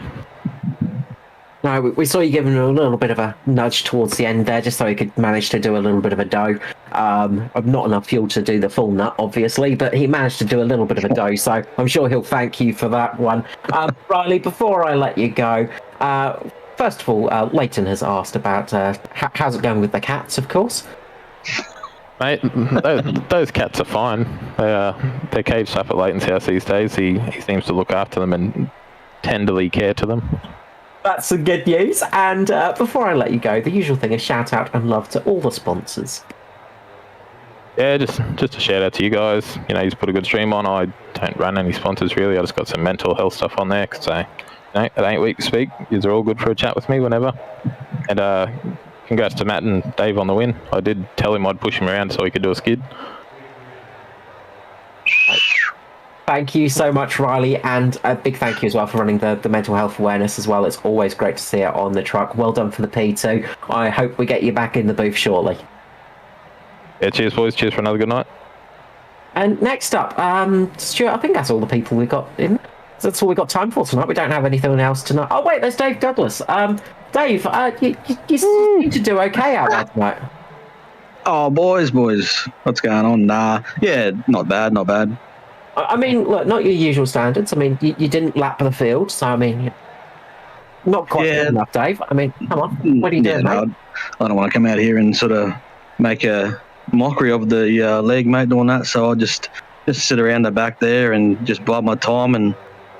no, we saw you giving him a little bit of a nudge towards the end there, just so he could manage to do a little bit of a dough. Not enough fuel to do the full nut, obviously, but he managed to do a little bit of a dough, so I'm sure he'll thank you for that one. Riley, before I let you go, first of all, Leighton has asked about how's it going with the cats, of course. Mate, those cats are fine. They're caged up at Leighton's house these days. He seems to look after them and tenderly care to them. That's some good news. And before I let you go, the usual thing is shout out and love to all the sponsors. Yeah, just a shout out to you guys. He's put a good stream on. I don't run any sponsors really. I just got some mental health stuff on there. So it ain't weak to speak. Yous are all good for a chat with me whenever. And congrats to Matt and Dave on the win. I did tell him I'd push him around so he could do a skid. Thank you so much, Riley, and a big thank you as well for running the mental health awareness as well. It's always great to see it on the truck. Well done for the P2. I hope we get you back in the booth shortly. Yeah, cheers, boys. Cheers for another good night. And next up, Stuart, I think that's all the people we've got in. That's all we've got time for tonight. We don't have anything else tonight. Oh, wait, there's Dave Douglas. Dave, you seem to do okay out there tonight. Oh, boys, what's going on? Yeah, not bad. I mean, look, not your usual standards. I mean, you didn't lap the field, so I mean, not quite good enough, Dave. I mean, come on, what are you doing, mate? I don't want to come out here and sort of make a mockery of the leg, mate, doing that. So I'll just sit around the back there and just bide my time and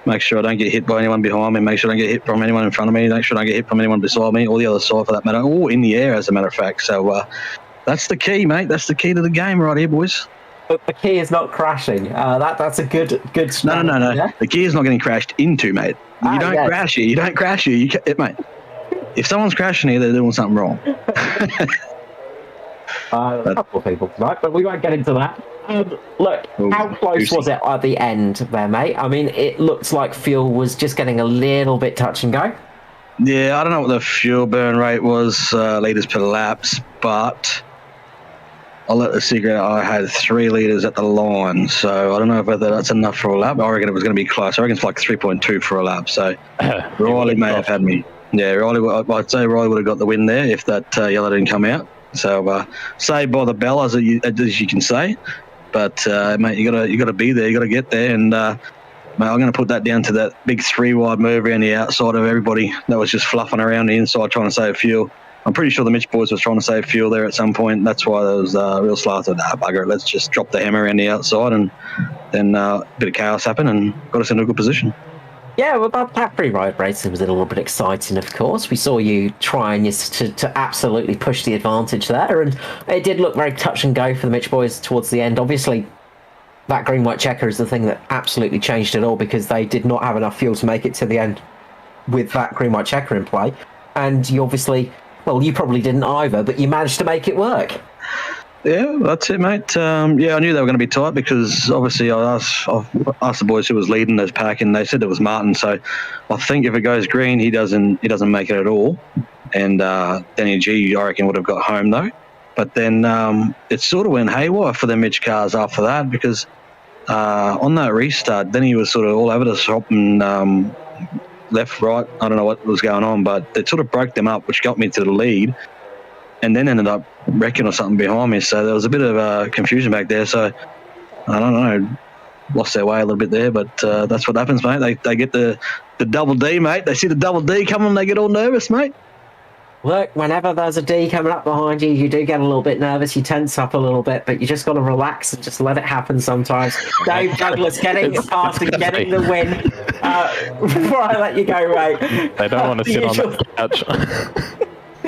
make sure I don't get hit by anyone behind me, make sure I don't get hit from anyone in front of me, make sure I don't get hit from anyone beside me, or the other side for that matter, or in the air, as a matter of fact. So that's the key, mate. That's the key to the game right here, boys. But the key is not crashing. That's a good strategy. No. Yeah? The key is not getting crashed into, mate. You don't crash here. You don't crash here. Mate. If someone's crashing here, they're doing something wrong. A couple of people tonight, but we won't get into that. Look, how close was it at the end there, mate? I mean, it looks like fuel was just getting a little bit touch and go. Yeah, I don't know what the fuel burn rate was, litres per laps, but I'll let the secret out. I had 3 litres at the line, so I don't know whether that's enough for a lap. I reckon it was going to be close. I reckon it's like 3.2 for a lap, so Riley may have had me. Yeah, I'd say Riley would have got the win there if that yellow didn't come out. So saved by the bell, as you can say. But mate, you gotta be there. You gotta get there, and mate, I'm going to put that down to that big 3-wide move around the outside of everybody that was just fluffing around the inside trying to save fuel. I'm pretty sure the Mitch boys was trying to save fuel there at some point. That's why there was real slow. I thought, bugger it, let's just drop the hammer around the outside, and then a bit of chaos happened and got us into a good position. Yeah, well, that pre-ride racing was a little bit exciting, of course. We saw you trying to absolutely push the advantage there, and it did look very touch and go for the Mitch boys towards the end. Obviously, that green-white checker is the thing that absolutely changed it all, because they did not have enough fuel to make it to the end with that green-white checker in play. And you obviously, well, you probably didn't either, but you managed to make it work. Yeah, that's it, mate. Yeah, I knew they were going to be tight because obviously I asked the boys who was leading this pack, and they said it was Martin. So I think if it goes green, he doesn't make it at all. And Danny G, I reckon, would have got home though. But then it sort of went haywire for the Mitch cars after that, because on that restart, Danny was sort of all over the shop and left, right. I don't know what was going on, but it sort of broke them up, which got me to the lead. And then ended up wrecking or something behind me. So there was a bit of confusion back there. So I don't know, lost their way a little bit there. But that's what happens, mate. They get the double D, mate. They see the double D coming, they get all nervous, mate. Look, whenever there's a D coming up behind you, you do get a little bit nervous. You tense up a little bit, but you just got to relax and just let it happen sometimes. Dave Douglas getting past and getting the win. Before I let you go, mate. They don't want to sit on the couch.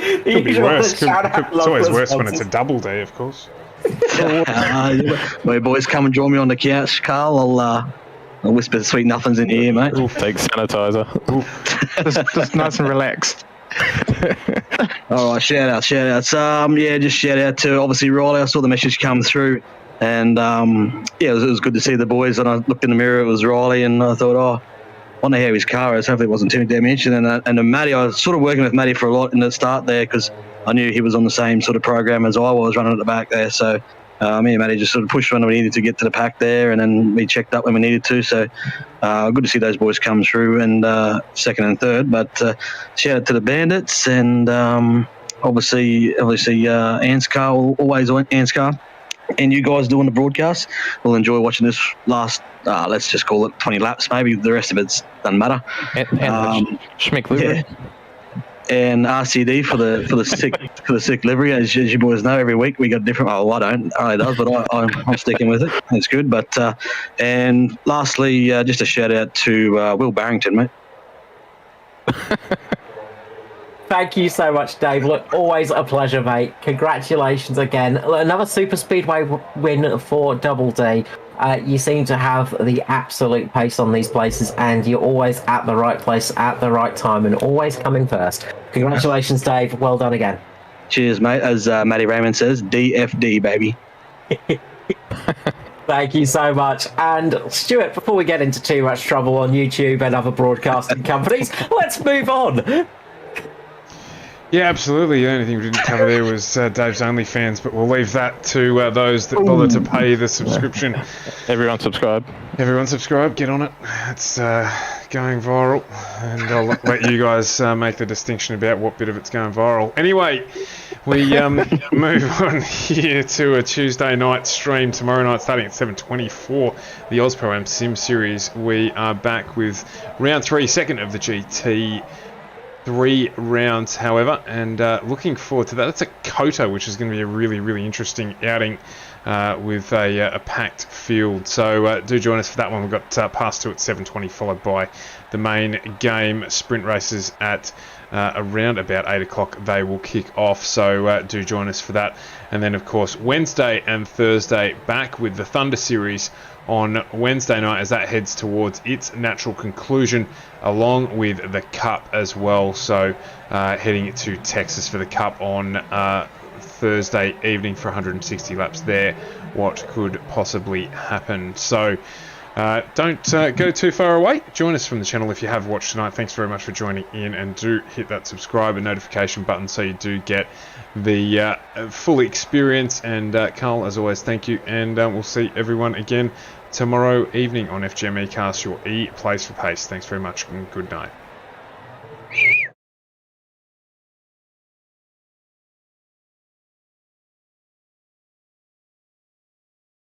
Could be worse. It's always worse when it's a double D, of course. My boys, come and join me on the couch, Carl. I'll whisper sweet nothings in your ear, mate. Take sanitizer. just nice and relaxed. All right, shout outs. Yeah, just shout out to obviously Riley. I saw the message come through, and yeah, it was good to see the boys. And I looked in the mirror, it was Riley, and I thought, I wonder how his car is. Hopefully it wasn't too damaged. And then Matty, I was sort of working with Matty for a lot in the start there, because I knew he was on the same sort of program as I was, running at the back there. So me and Matty just sort of pushed when we needed to get to the pack there, and then we checked up when we needed to. So good to see those boys come through, and second and third. But shout out to the Bandits, and obviously ANZCAR, always ANZCAR. And you guys doing the broadcast, we'll enjoy watching this last, let's just call it 20 laps, maybe. The rest of it doesn't matter. And Schmick livery. Yeah. And RCD for the sick livery, as you boys know, every week we got different. Oh, I don't, Ali does, but I'm sticking with it. It's good. But and lastly, just a shout out to Will Barrington, mate. Thank you so much, Dave. Look, always a pleasure, mate. Congratulations again. Another Super Speedway win for Double D. You seem to have the absolute pace on these places, and you're always at the right place at the right time and always coming first. Congratulations, Dave. Well done again. Cheers, mate. As Matty Raymond says, DFD, baby. Thank you so much. And Stuart, before we get into too much trouble on YouTube and other broadcasting companies, let's move on. Yeah, absolutely. The only thing we didn't cover there was Dave's OnlyFans, but we'll leave that to those that bother to pay the subscription. Everyone subscribe. Everyone subscribe. Get on it. It's going viral, and I'll let you guys make the distinction about what bit of it's going viral. Anyway, we move on here to a Tuesday night stream tomorrow night starting at 7:24. The Oz Pro Am Sim Series. We are back with round 3, second of the GT. 3 rounds, however, and looking forward to that. That's a Kota, which is going to be a really, really interesting outing with a packed field. So do join us for that one. We've got Pass 2 at 7:20, followed by the main game sprint races at around about 8 o'clock. They will kick off, so do join us for that. And then, of course, Wednesday and Thursday back with the Thunder Series on Wednesday night as that heads towards its natural conclusion, along with the Cup as well. So heading to Texas for the Cup on Thursday evening for 160 laps there. What could possibly happen? So don't go too far away. Join us from the channel if you have watched tonight. Thanks very much for joining in, and do hit that subscribe and notification button so you do get the full experience. And Carl, as always, thank you, and we'll see everyone again tomorrow evening on FGME Cast, your E place for pace. Thanks very much and good night.